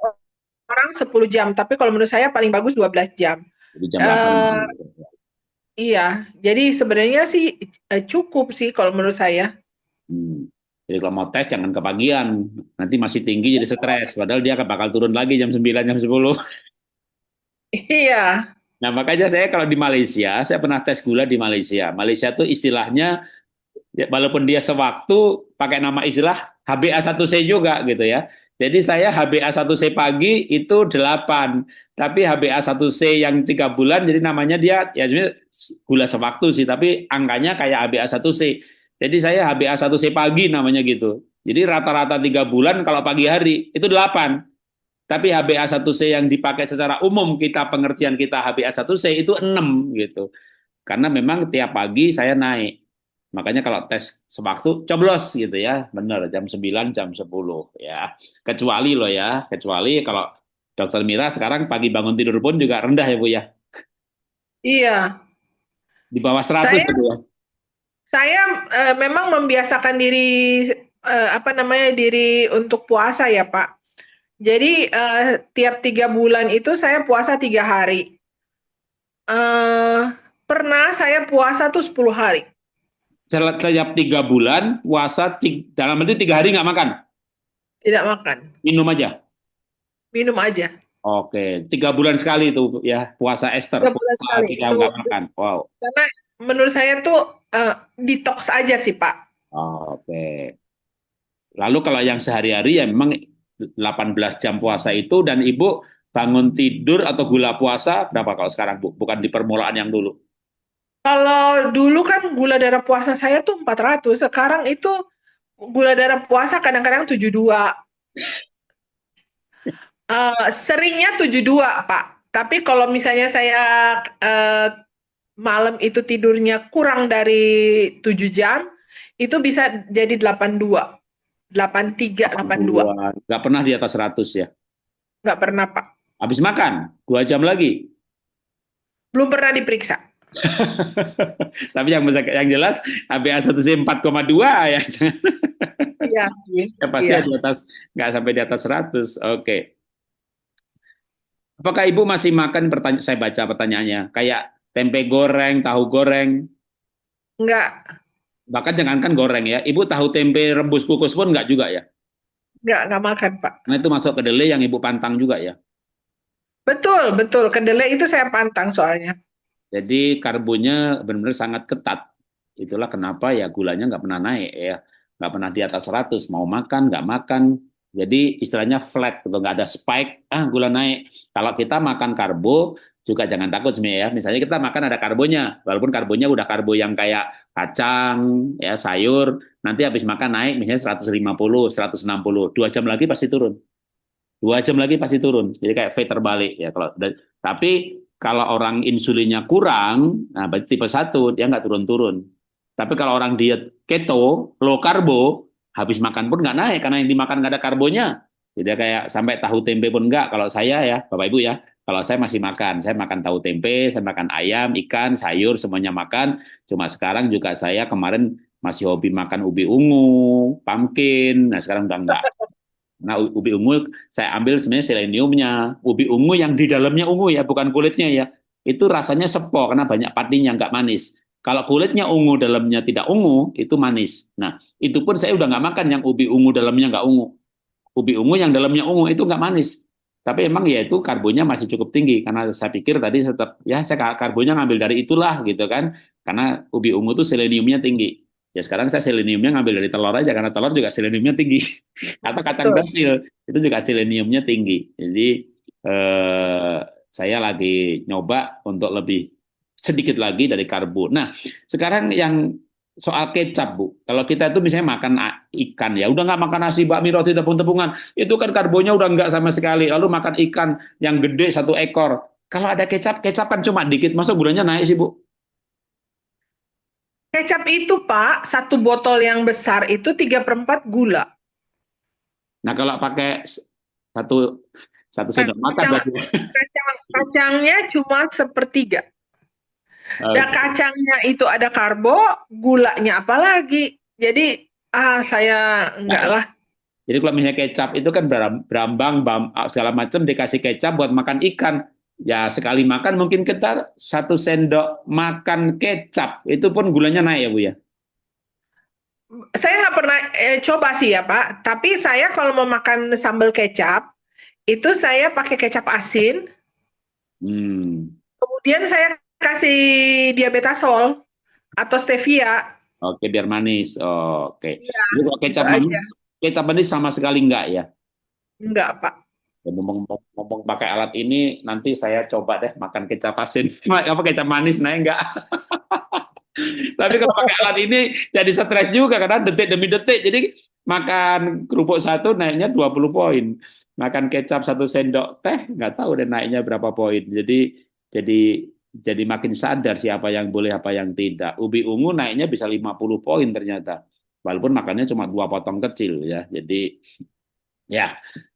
orang 10 jam, tapi kalau menurut saya paling bagus 12 jam. Jadi jam 8. Eh, iya, jadi sebenarnya sih cukup sih kalau menurut saya. Hmm. Jadi kalau mau tes jangan kepagian. Nanti masih tinggi jadi stres. Padahal dia bakal turun lagi jam 9, jam 10. Iya, Nah makanya saya kalau di Malaysia, saya pernah tes gula di Malaysia. Malaysia tuh istilahnya, ya, walaupun dia sewaktu pakai nama istilah HbA1c juga gitu ya. Jadi saya HbA1c pagi itu 8, tapi HbA1c yang 3 bulan jadi namanya dia ya sebenarnya gula sewaktu sih, tapi angkanya kayak HbA1c. Jadi saya HbA1c pagi namanya gitu. Jadi rata-rata 3 bulan kalau pagi hari itu 8. Tapi HbA1c yang dipakai secara umum, kita pengertian kita HbA1c itu 6 gitu. Karena memang tiap pagi saya naik. Makanya kalau tes sewaktu coblos gitu ya, benar jam 9, jam 10 ya. Kecuali loh ya, kecuali kalau Dokter Mira sekarang pagi bangun tidur pun juga rendah ya Bu ya. iya. Di bawah 100 Saya gitu ya. saya memang membiasakan diri apa namanya, diri untuk puasa ya, Pak. Jadi, tiap 3 bulan itu saya puasa 3 hari. Eh, Pernah saya puasa tuh 10 hari, Setiap 3 bulan puasa dalam arti 3 hari nggak makan, tidak makan, minum aja. minum aja. Oke, 3 bulan sekali itu ya puasa Esther, 3 bulan puasa sekali. tidak Itu nggak makan. Wow. karena menurut saya tuh, detox aja sih, Pak. Oke. Lalu kalau yang sehari-hari ya memang 18 jam puasa itu dan Ibu bangun tidur atau gula puasa berapa kalau sekarang Bu? Bukan di permulaan yang dulu. Kalau dulu kan gula darah puasa saya tuh 400, sekarang itu gula darah puasa kadang-kadang 72. Seringnya 72, Pak. Tapi kalau misalnya saya eh, malam itu tidurnya kurang dari 7 jam, itu bisa jadi 82, 83, 82. 82. Nggak pernah di atas 100 ya. Nggak pernah, Pak. Habis makan, 2 jam lagi. Belum pernah diperiksa. Tapi yang jelas HbA1c 4,2 ya. Iya sih. Ya pasti Iya. di atas, nggak sampai di atas 100. Oke. Apakah Ibu masih makan, saya baca pertanyaannya, kayak tempe goreng, tahu goreng, Nggak, bahkan jangankan goreng ya, Ibu tahu tempe rebus kukus pun nggak juga ya? nggak makan, Pak. Nah itu masuk kedelai yang Ibu pantang juga ya? Betul, betul. Kedelai itu saya pantang soalnya. Jadi karbonya benar-benar sangat ketat. Itulah kenapa ya gulanya nggak pernah naik ya. Nggak pernah di atas 100. Mau makan, nggak makan. Jadi istilahnya flat, gitu. Nggak ada spike, gula naik. Kalau kita makan karbo, juga jangan takut sebenarnya ya. Misalnya kita makan ada karbonya. Walaupun karbonya udah karbo yang kayak kacang, ya sayur. Nanti habis makan naik misalnya 150, 160. 2 jam lagi pasti turun. 2 jam lagi pasti turun. Jadi kayak V terbalik ya. Tapi kalau orang insulinnya kurang, nah berarti tipe 1 dia nggak turun-turun. Tapi kalau orang diet keto, low karbo, habis makan pun nggak naik karena yang dimakan nggak ada karbonya. Jadi kayak sampai tahu tempe pun nggak. Kalau saya ya, Bapak Ibu ya, kalau saya masih makan, saya makan tahu tempe, saya makan ayam, ikan, sayur, semuanya makan. Cuma sekarang juga saya kemarin masih hobi makan ubi ungu, pumpkin. Nah sekarang udah nggak. Nah, ubi ungu saya ambil sebenarnya seleniumnya. Ubi ungu yang di dalamnya ungu ya, bukan kulitnya ya. Itu rasanya sepo karena banyak patinya, nggak manis. Kalau kulitnya ungu, dalamnya tidak ungu, itu manis. Nah, itu pun saya udah nggak makan yang ubi ungu dalamnya nggak ungu. Ubi ungu yang dalamnya ungu itu nggak manis. Tapi emang ya itu karbonya masih cukup tinggi karena saya pikir tadi tetap ya saya karbonya ngambil dari itulah gitu kan. Karena ubi ungu itu seleniumnya tinggi. Ya sekarang saya seleniumnya ngambil dari telur aja karena telur juga seleniumnya tinggi. Atau kacang Betul. Brasil itu juga seleniumnya tinggi. Jadi eh, saya lagi nyoba untuk lebih sedikit lagi dari karbo. Nah, sekarang yang soal kecap, Bu. Kalau kita itu misalnya makan ikan ya, udah nggak makan nasi bakmi roti tepung-tepungan, itu kan karbonya udah nggak sama sekali. Lalu makan ikan yang gede 1 ekor. Kalau ada kecap, kecap kan cuma dikit, masa gulanya naik sih, Bu? Kecap itu, Pak, satu botol yang besar itu 3/4 gula. Nah, kalau pakai satu satu sendok makan Kacang, berarti. kacangnya cuma sepertiga. Dan Oke. kacangnya itu ada karbo, gulanya apalagi. Jadi, saya enggak lah. Jadi kalau misalnya kecap itu kan berambang, segala macam dikasih kecap buat makan ikan. Ya sekali makan mungkin kita 1 sendok makan kecap itu pun gulanya naik ya Bu ya. Saya nggak pernah coba sih ya, Pak. Tapi saya kalau mau makan sambal kecap, itu saya pakai kecap asin. Hmm. Kemudian saya kasih diabetasol atau stevia. Oke biar manis. Oke. Ya, Jadi kalau itu aja. kecap manis sama sekali enggak ya. Enggak, Pak. Ya, ngomong pakai alat ini nanti saya coba deh makan kecap asin. Apa kecap manis naik enggak? Tapi kalau pakai alat ini jadi stres juga karena detik demi detik. Jadi makan kerupuk satu naiknya 20 poin. Makan kecap 1 sendok teh nggak tahu deh naiknya berapa poin. Jadi jadi makin sadar siapa yang boleh apa yang tidak. Ubi ungu naiknya bisa 50 poin ternyata. Walaupun makannya cuma 2 potong kecil ya. Jadi ya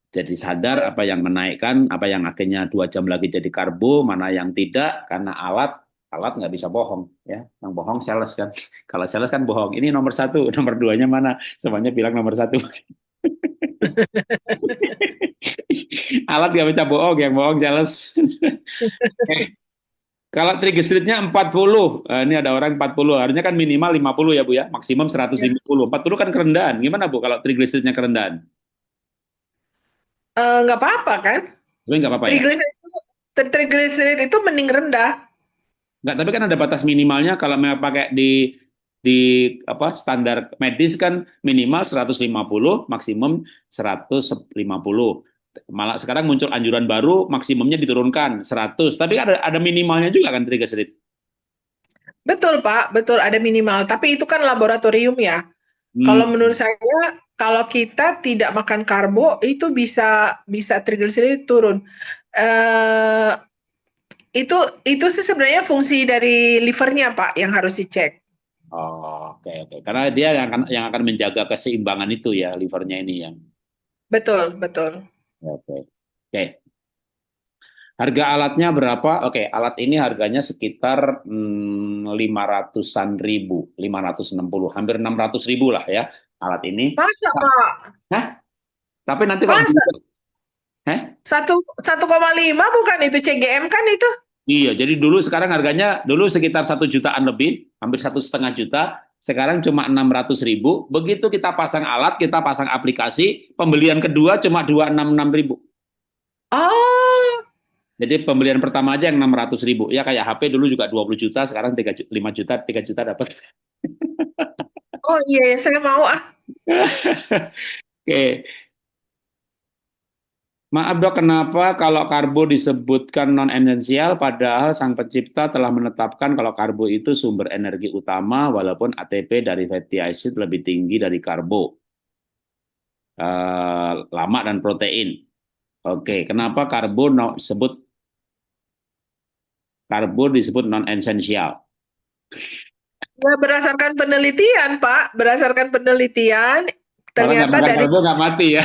jadi sadar apa yang menaikkan, apa yang akhirnya 2 jam lagi jadi karbo, mana yang tidak karena alat Alat nggak bisa bohong, ya. Yang bohong sales kan. Kalau sales kan bohong. Ini nomor satu, nomor duanya mana? Semuanya bilang nomor satu. Alat nggak bisa bohong, yang bohong sales. Kalau triglyceridnya 40, ini ada orang 40, harusnya kan minimal 50 ya Bu ya, maksimum Ya. 150. 40 kan kerendahan. Gimana Bu kalau triglyceridnya kerendahan? Nggak apa-apa kan? Tapi nggak apa-apa ya? Trigliserid itu mending rendah. Nggak, tapi kan ada batas minimalnya kalau memang pakai di apa standar medis kan minimal 150, maksimum 150. Malah sekarang muncul anjuran baru maksimumnya diturunkan 100. Tapi ada minimalnya juga kan triglycerid. Betul, Pak, betul ada minimal. Tapi itu kan laboratorium ya. Kalau menurut Hmm. saya, kalau kita tidak makan karbo, itu bisa bisa trigliserid turun. Eh, itu sih sebenarnya fungsi dari livernya, Pak, yang harus dicek. Oh, oke oke. Karena dia yang akan menjaga keseimbangan itu ya livernya ini yang. Betul, betul. Oke. Oke. Harga alatnya berapa? Oke, alat ini harganya sekitar 500-an ribu, 560, hampir 600 ribu lah ya alat ini. Masa, Pak? Hah? Tapi nanti kalau Masa? Hah? 1,5 bukan itu CGM kan itu? Iya, jadi dulu sekarang harganya dulu sekitar 1 jutaan lebih, hampir 1,5 juta. Sekarang cuma 600 ribu. Begitu kita pasang alat, kita pasang aplikasi, pembelian kedua cuma 266 ribu. Oh, Jadi pembelian pertama aja yang 600 ribu. Ya kayak HP dulu juga 20 juta, sekarang 5 juta, 3 juta dapat. oh iya, ya, saya mau ah. Oke, maaf dok, kenapa kalau karbo disebutkan non-esensial padahal sang pencipta telah menetapkan kalau karbo itu sumber energi utama walaupun ATP dari fatty acid lebih tinggi dari karbo, lemak dan protein. Oke, kenapa karbo disebut non-esensial? Ya, berdasarkan penelitian, Pak, berdasarkan penelitian, Orang nggak ternyata makan dari karbo nggak mati ya.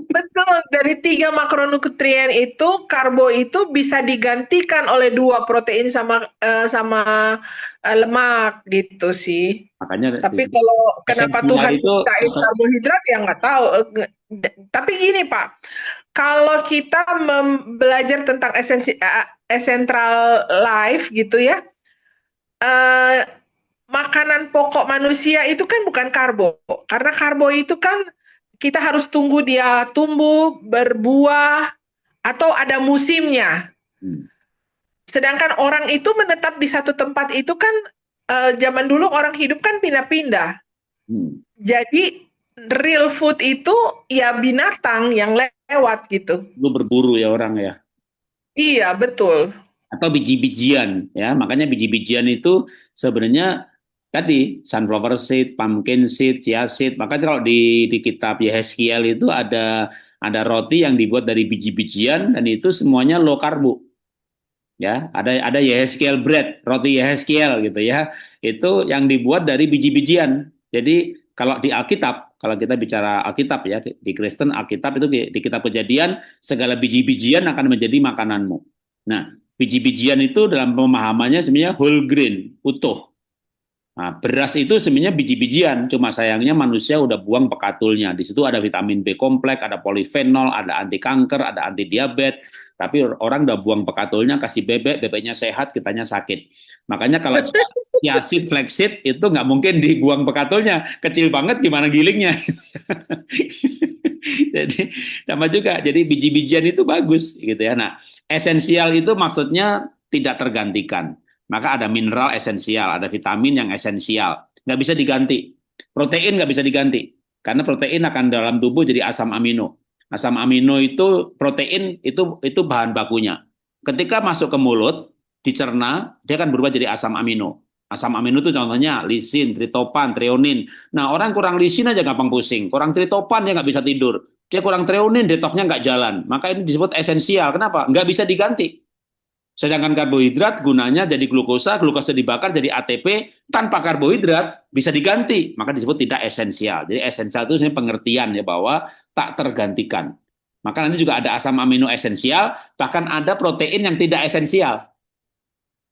betul dari 3 makronutrien itu karbo itu bisa digantikan oleh 2 protein sama sama lemak gitu sih. Makanya Tapi disebut kalau kenapa esensial Tuhan itu ciptain karbohidrat ya nggak tahu. Tapi gini Pak, kalau kita belajar tentang essential life gitu ya, eh, makanan pokok manusia itu kan bukan karbo, karena karbo itu kan kita harus tunggu dia tumbuh, berbuah, atau ada musimnya. Hmm, Sedangkan orang itu menetap di satu tempat itu kan zaman dulu orang hidup kan pindah-pindah. hmm. Jadi real food itu ya binatang yang lewat gitu. Lu berburu ya orang ya. Iya, betul. Atau biji-bijian ya. Makanya biji-bijian itu sebenarnya tadi sunflower seed, pumpkin seed, chia seed. Makanya kalau di kitab Yehezkiel itu ada roti yang dibuat dari biji-bijian dan itu semuanya low karbo. Ya, ada Yehezkiel bread, roti Yehezkiel gitu ya. Itu yang dibuat dari biji-bijian. Jadi kalau di Alkitab, kalau kita bicara Alkitab ya, di Kristen Alkitab itu di kitab Kejadian segala biji-bijian akan menjadi makananmu. Nah, biji-bijian itu dalam pemahamannya sebenarnya whole grain, utuh. Nah, beras itu sebenarnya biji-bijian, cuma sayangnya manusia udah buang pekatulnya. Di situ ada vitamin B kompleks, ada polifenol, ada anti kanker, ada anti diabetes. Tapi orang udah buang pekatulnya, kasih bebek, bebeknya sehat, kitanya sakit. Makanya kalau chia seed, flaxseed itu nggak mungkin dibuang pekatulnya, kecil banget gimana gilingnya. Jadi sama juga. Jadi biji-bijian itu bagus gitu ya. Nah, esensial itu maksudnya tidak tergantikan. Maka ada mineral esensial, ada vitamin yang esensial. Nggak bisa diganti. Protein nggak bisa diganti. Karena protein akan dalam tubuh jadi asam amino. Asam amino itu protein itu bahan bakunya. Ketika masuk ke mulut, dicerna, dia akan berubah jadi asam amino. Asam amino itu contohnya lisin, tritopan, treonin. Nah, orang kurang lisin aja gampang pusing. Kurang tritopan dia nggak bisa tidur. Dia kurang treonin, detoknya nggak jalan. Maka ini disebut esensial. Kenapa? Nggak bisa diganti. Sedangkan karbohidrat gunanya jadi glukosa, glukosa dibakar jadi ATP, tanpa karbohidrat bisa diganti, maka disebut tidak esensial. Jadi esensial itu sebenarnya pengertian ya bahwa tak tergantikan. Maka nanti juga ada asam amino esensial, bahkan ada protein yang tidak esensial.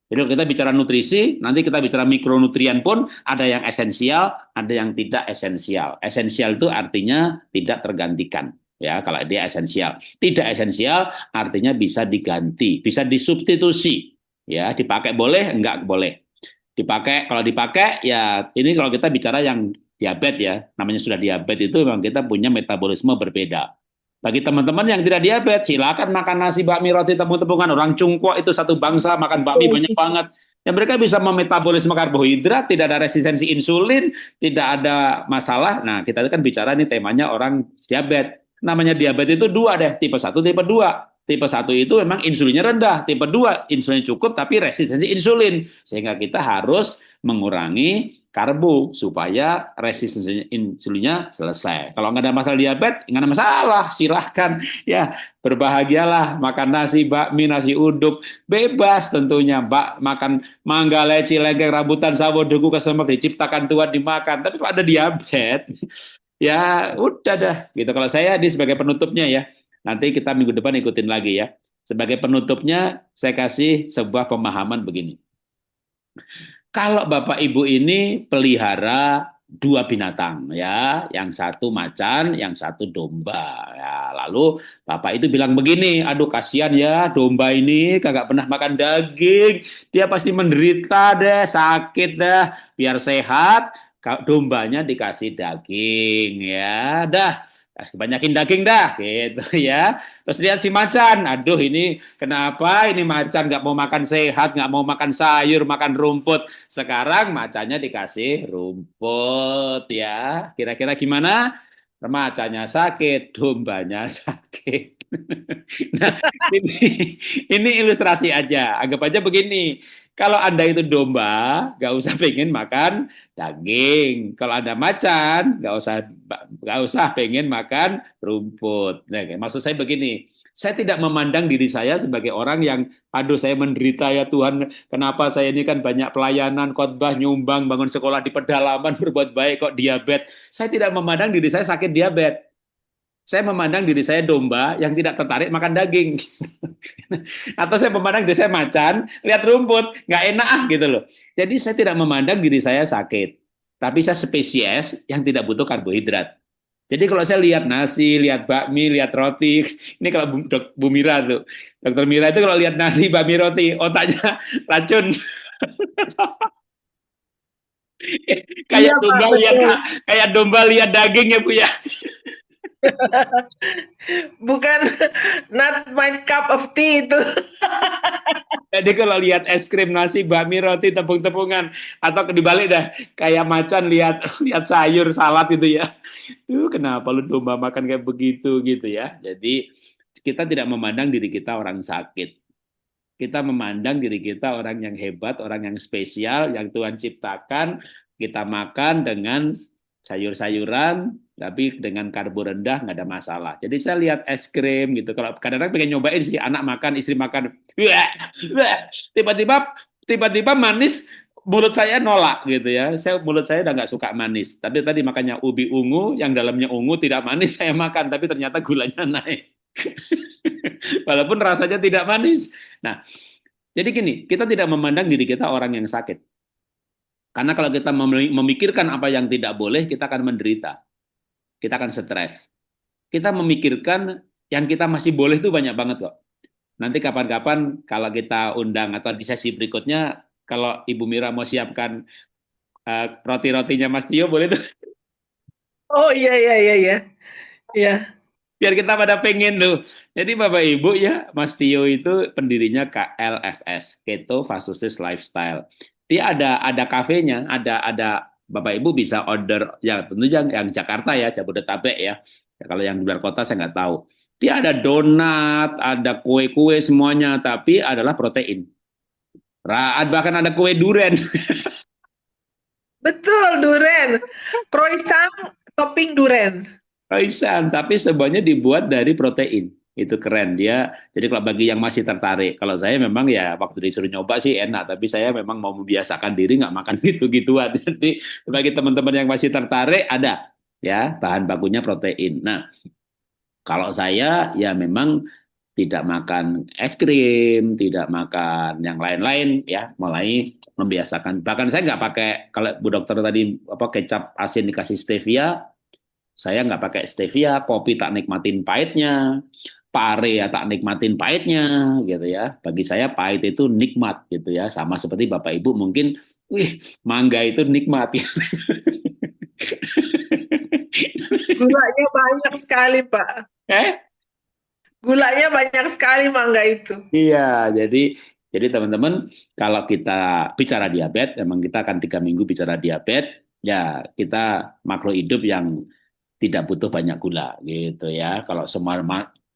Jadi kalau kita bicara nutrisi, nanti kita bicara mikronutrien pun ada yang esensial, ada yang tidak esensial. Esensial itu artinya tidak tergantikan. Ya, kalau dia esensial. Tidak esensial artinya bisa diganti, bisa disubstitusi. Ya, dipakai boleh, enggak boleh. Dipakai, kalau dipakai ya ini kalau kita bicara yang diabetes ya, namanya sudah diabetes itu memang kita punya metabolisme berbeda. Bagi teman-teman yang tidak diabetes, silakan makan nasi bakmi roti tepung-tepungan. Orang Cungkok itu satu bangsa makan bakmi banyak banget. Dan mereka bisa memetabolisme karbohidrat, tidak ada resistensi insulin, tidak ada masalah. Nah, kita kan bicara nih temanya orang diabetes. Namanya diabetes itu dua deh, tipe 1, tipe 2. Tipe 1 itu memang insulinnya rendah, tipe 2 insulin cukup tapi resistensi insulin. Sehingga kita harus mengurangi karbo supaya resistensi insulinnya selesai. Kalau nggak ada masalah diabetes, nggak ada masalah, silahkan ya berbahagialah makan nasi bakmi, nasi uduk, bebas tentunya. Makan mangga, leci, lengkeng, rambutan, sawo, duku, kesemek diciptakan Tuhan dimakan. Tapi kalau ada diabetes, ya udah dah gitu. Kalau saya di sebagai penutupnya ya, nanti kita minggu depan ikutin lagi ya. Sebagai penutupnya, saya kasih sebuah pemahaman begini. Kalau Bapak Ibu ini pelihara dua binatang ya, yang satu macan, yang satu domba. Ya, lalu Bapak itu bilang begini, aduh kasihan ya domba ini kagak pernah makan daging, dia pasti menderita deh, sakit deh, biar sehat dombanya dikasih daging ya. Dah banyakin daging dah gitu ya. Terus lihat si macan, aduh ini kenapa ini macan nggak mau makan sehat, nggak mau makan sayur, makan rumput. Sekarang macannya dikasih rumput ya. Kira-kira gimana? Macannya sakit, dombanya sakit. Nah, ini ilustrasi aja. Anggap aja begini. Kalau Anda itu domba, nggak usah pengen makan daging. Kalau Anda macan, nggak usah pengen makan rumput. Nah, maksud saya begini, saya tidak memandang diri saya sebagai orang yang, aduh saya menderita ya Tuhan, kenapa saya ini kan banyak pelayanan, khotbah, nyumbang, bangun sekolah di pedalaman, berbuat baik kok diabetes. Saya tidak memandang diri saya sakit diabetes. Saya memandang diri saya domba yang tidak tertarik makan daging. Atau saya memandang diri saya macan, lihat rumput, nggak enak gitu loh. Jadi saya tidak memandang diri saya sakit. Tapi saya spesies yang tidak butuh karbohidrat. Jadi kalau saya lihat nasi, lihat bakmi, lihat roti, ini kalau Bu Mira tuh, Dokter Mira itu kalau lihat nasi, bakmi, roti, otaknya racun. Iya Kayak Pak, domba lihat betul. kayak domba lihat daging ya Bu ya. Bukan, not my cup of tea itu. Jadi kalau lihat es krim, nasi, bakmi, roti, tepung-tepungan, atau dibalik dah, kayak macan lihat lihat sayur, salad itu ya. Kenapa lu domba makan kayak begitu gitu ya. Jadi kita tidak memandang diri kita orang sakit. Kita memandang diri kita orang yang hebat, orang yang spesial, yang Tuhan ciptakan. Kita makan dengan sayur-sayuran, tapi dengan karbo rendah nggak ada masalah. Jadi saya lihat es krim gitu. Kalau kadang-kadang pengen nyobain sih, anak makan, istri makan, tiba-tiba tiba-tiba manis, mulut saya nolak gitu ya. Mulut saya udah nggak suka manis. Tapi tadi makanya ubi ungu yang dalamnya ungu tidak manis saya makan, tapi ternyata gulanya naik. Walaupun rasanya tidak manis. Nah, jadi gini, kita tidak memandang diri kita orang yang sakit. Karena kalau kita memikirkan apa yang tidak boleh, kita akan menderita. Kita akan stres. Kita memikirkan yang kita masih boleh itu banyak banget kok. Nanti kapan-kapan kalau kita undang atau di sesi berikutnya, kalau Ibu Mira mau siapkan roti-rotinya Mas Tio, boleh tuh. Oh iya iya iya iya. Iya. Biar kita pada pengen tuh. Jadi Bapak Ibu ya, Mas Tio itu pendirinya KLFS, Keto Fastosis Lifestyle. Dia ada kafenya, ada Bapak Ibu bisa order ya tentu yang Jakarta ya, Jabodetabek ya. Kalau yang di luar kota saya nggak tahu. Dia ada donat, ada kue-kue semuanya, tapi adalah protein. Bahkan ada kue duren. Betul, duren. Croissant topping duren. Kaisan, tapi semuanya dibuat dari protein. Itu keren dia. Jadi kalau bagi yang masih tertarik, kalau saya memang ya waktu disuruh nyoba sih enak, tapi saya memang mau membiasakan diri nggak makan gitu-gituan. Jadi bagi teman-teman yang masih tertarik ada ya bahan bakunya protein. Nah, kalau saya ya memang tidak makan es krim, tidak makan yang lain-lain ya, mulai membiasakan. Bahkan saya nggak pakai, kalau Bu Dokter tadi apa kecap asin dikasih stevia, saya nggak pakai stevia, kopi tak nikmatin pahitnya, pare ya tak nikmatin pahitnya gitu ya. Bagi saya pahit itu nikmat gitu ya, sama seperti Bapak Ibu mungkin, wih mangga itu nikmat. Gulanya banyak sekali, Pak. Eh? Gulanya banyak sekali mangga itu. Iya, jadi teman-teman kalau kita bicara diabetes, memang kita akan 3 minggu bicara diabetes, ya kita makhluk hidup yang tidak butuh banyak gula gitu ya. Kalau semua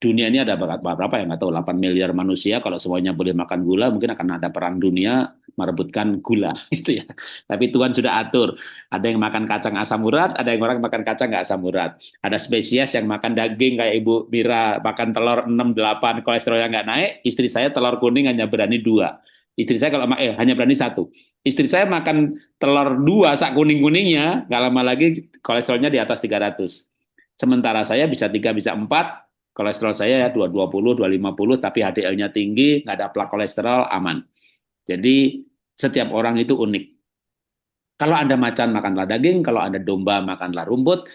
dunia ini ada berapa ya nggak tahu 8 miliar manusia, kalau semuanya boleh makan gula mungkin akan ada perang dunia merebutkan gula gitu ya. Tapi Tuhan sudah atur. Ada yang makan kacang asam urat, ada yang orang makan kacang nggak asam urat. Ada spesies yang makan daging kayak Ibu Mira makan telur 6 8 kolesterolnya nggak naik, istri saya telur kuning hanya berani 2. Istri saya kalau hanya berani 1. Istri saya makan telur 2 sak kuning-kuningnya, nggak lama lagi kolesterolnya di atas 300. Sementara saya bisa 3, bisa 4, kolesterol saya ya 220, 250, tapi HDL-nya tinggi, nggak ada plak kolesterol, aman. Jadi setiap orang itu unik. Kalau Anda macan, makanlah daging. Kalau Anda domba, makanlah rumput.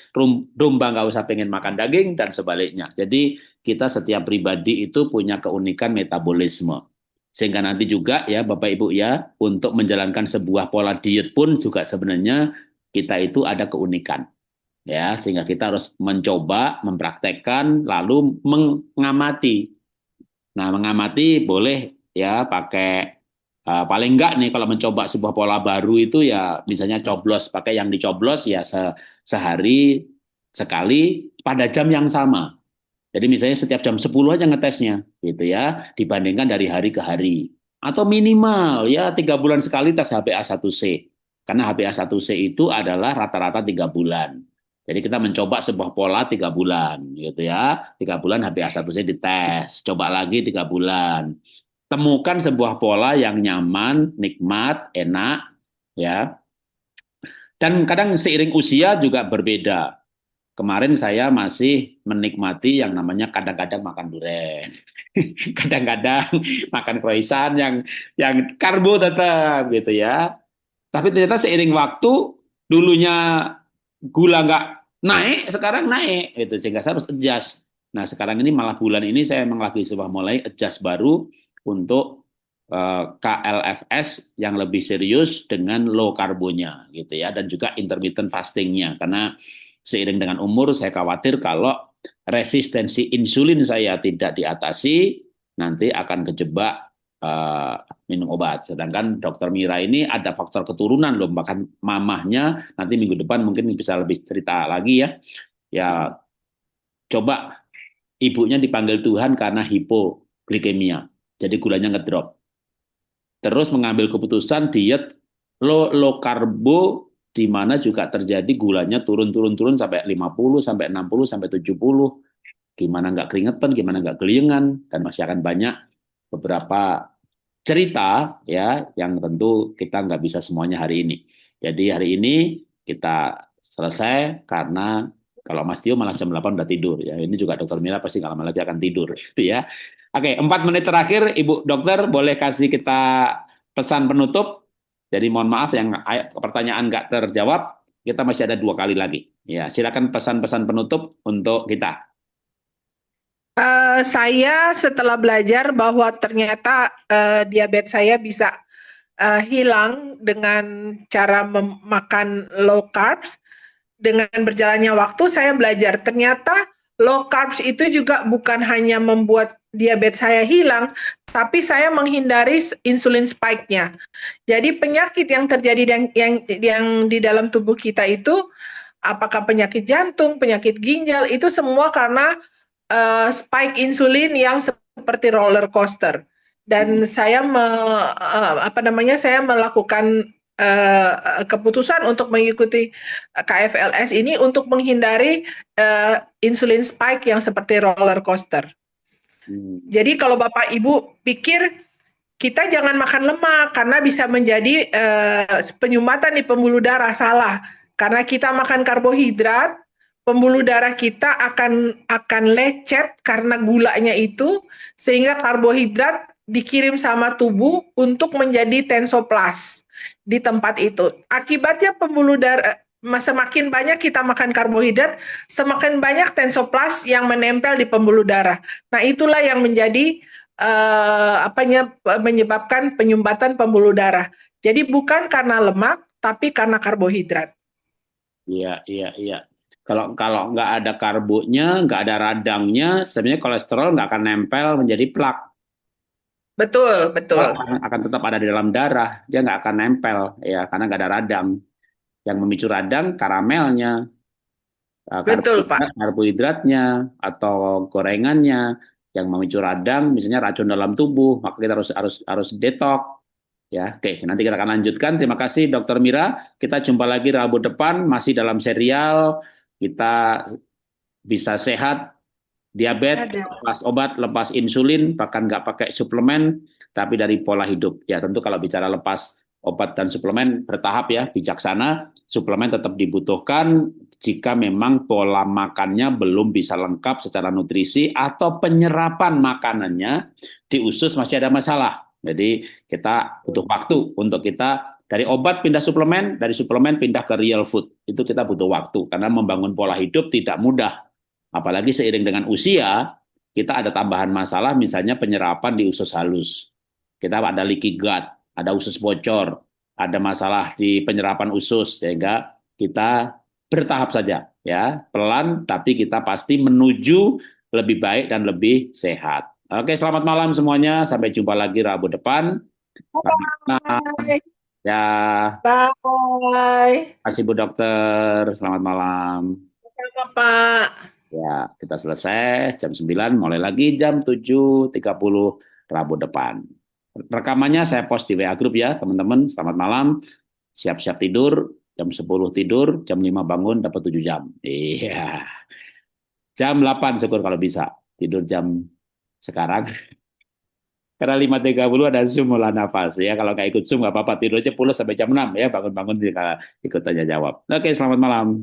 Domba nggak usah pengen makan daging, dan sebaliknya. Jadi kita setiap pribadi itu punya keunikan metabolisme. Sehingga nanti juga ya Bapak Ibu ya, untuk menjalankan sebuah pola diet pun juga sebenarnya kita itu ada keunikan. Ya, sehingga kita harus mencoba, mempraktekkan, lalu mengamati. Nah, mengamati boleh ya pakai paling enggak nih kalau mencoba sebuah pola baru itu ya misalnya coblos, pakai yang dicoblos ya sehari sekali pada jam yang sama. Jadi misalnya setiap jam 10 aja ngetesnya gitu ya, dibandingkan dari hari ke hari. Atau minimal ya 3 bulan sekali tes HbA1c. Karena HbA1c itu adalah rata-rata 3 bulan. Jadi kita mencoba sebuah pola 3 bulan gitu ya. 3 bulan HbA1c dites, coba lagi 3 bulan. Temukan sebuah pola yang nyaman, nikmat, enak ya. Dan kadang seiring usia juga berbeda. Kemarin saya masih menikmati yang namanya kadang-kadang makan durian, kadang-kadang makan croissant yang karbo tetap gitu ya. Tapi ternyata seiring waktu dulunya gula nggak naik, sekarang naik gitu sehingga saya harus adjust. Nah sekarang ini malah bulan ini saya memang lagi sebuah mulai adjust baru untuk KLFS yang lebih serius dengan low karbonya gitu ya, dan juga intermittent fastingnya, karena seiring dengan umur saya khawatir kalau resistensi insulin saya tidak diatasi nanti akan kejebak minum obat. Sedangkan Dokter Mira ini ada faktor keturunan loh, bahkan mamahnya nanti minggu depan mungkin bisa lebih cerita lagi ya. Ya coba ibunya dipanggil Tuhan karena hipoglikemia, jadi gulanya ngedrop. Terus mengambil keputusan diet low karbo, di mana juga terjadi gulanya turun sampai 50, sampai 60, sampai 70. Gimana nggak keringetan, gimana nggak keliengan, dan masih akan banyak beberapa cerita ya yang tentu kita nggak bisa semuanya hari ini. Jadi hari ini kita selesai karena kalau Mas Tio malah jam 8 udah tidur ya. Ini juga Dokter Mira pasti nggak lama lagi akan tidur gitu ya. Oke, 4 menit terakhir Ibu Dokter boleh kasih kita pesan penutup. Jadi mohon maaf yang pertanyaan nggak terjawab, kita masih ada 2 kali lagi. Ya, silakan pesan-pesan penutup untuk kita. Saya setelah belajar bahwa ternyata diabetes saya bisa hilang dengan cara makan low carbs. Dengan berjalannya waktu saya belajar ternyata low carbs itu juga bukan hanya membuat diabetes saya hilang, tapi saya menghindari insulin spike-nya. Jadi penyakit yang terjadi yang di dalam tubuh kita itu, apakah penyakit jantung, penyakit ginjal, itu semua karena spike insulin yang seperti roller coaster. Dan saya saya melakukan keputusan untuk mengikuti KFLS ini untuk menghindari insulin spike yang seperti roller coaster. Jadi kalau Bapak Ibu pikir kita jangan makan lemak karena bisa menjadi penyumbatan di pembuluh darah, salah. Karena kita makan karbohidrat, pembuluh darah kita akan lecet karena gulanya itu, sehingga karbohidrat dikirim sama tubuh untuk menjadi tensoplas di tempat itu. Akibatnya pembuluh darah semakin banyak kita makan karbohidrat, semakin banyak tensoplas yang menempel di pembuluh darah. Nah, itulah yang menjadi menyebabkan penyumbatan pembuluh darah. Jadi bukan karena lemak, tapi karena karbohidrat. Iya, iya, iya. Kalau kalau nggak ada karbonya, nggak ada radangnya, sebenarnya kolesterol nggak akan nempel menjadi plak. Betul, Plak betul. akan tetap ada di dalam darah, dia nggak akan nempel, ya, karena nggak ada radang. Yang memicu radang karamelnya, Betul, Pak. karbohidratnya, atau gorengannya. Yang memicu radang, misalnya racun dalam tubuh, maka kita harus detok. Ya, oke, nanti kita akan lanjutkan. Terima kasih, Dokter Mira. Kita jumpa lagi Rabu depan, masih dalam serial kita bisa sehat, diabetes, Ada. lepas obat, lepas insulin, bahkan nggak pakai suplemen, tapi dari pola hidup. Ya, tentu kalau bicara lepas obat dan suplemen bertahap ya, bijaksana, suplemen tetap dibutuhkan jika memang pola makannya belum bisa lengkap secara nutrisi atau penyerapan makanannya di usus masih ada masalah. Jadi kita butuh waktu untuk kita dari obat pindah suplemen, dari suplemen pindah ke real food. Itu kita butuh waktu karena membangun pola hidup tidak mudah. Apalagi seiring dengan usia, kita ada tambahan masalah misalnya penyerapan di usus halus. Kita ada leaky gut, ada usus bocor, ada masalah di penyerapan usus, sehingga kita bertahap saja, ya, pelan, tapi kita pasti menuju lebih baik dan lebih sehat. Oke, selamat malam semuanya. Sampai jumpa lagi Rabu depan. Selamat malam. Bye. Ya, Bye. terima kasih Bu Dokter. Selamat malam. Sama, Pak. Ya, kita selesai jam 9, mulai lagi jam 7.30 Rabu depan. Rekamannya saya post di WA Group ya, teman-teman. Selamat malam. Siap-siap tidur, jam 10 tidur, jam 5 bangun, dapat 7 jam. Iya. Jam 8 syukur kalau bisa. Tidur jam sekarang. Karena 5.30 ada Zoom olah nafas. Ya, kalau nggak ikut Zoom nggak apa-apa. Tidur aja pulas sampai jam 6 ya. Bangun-bangun ikut tanya jawab. Oke, selamat malam.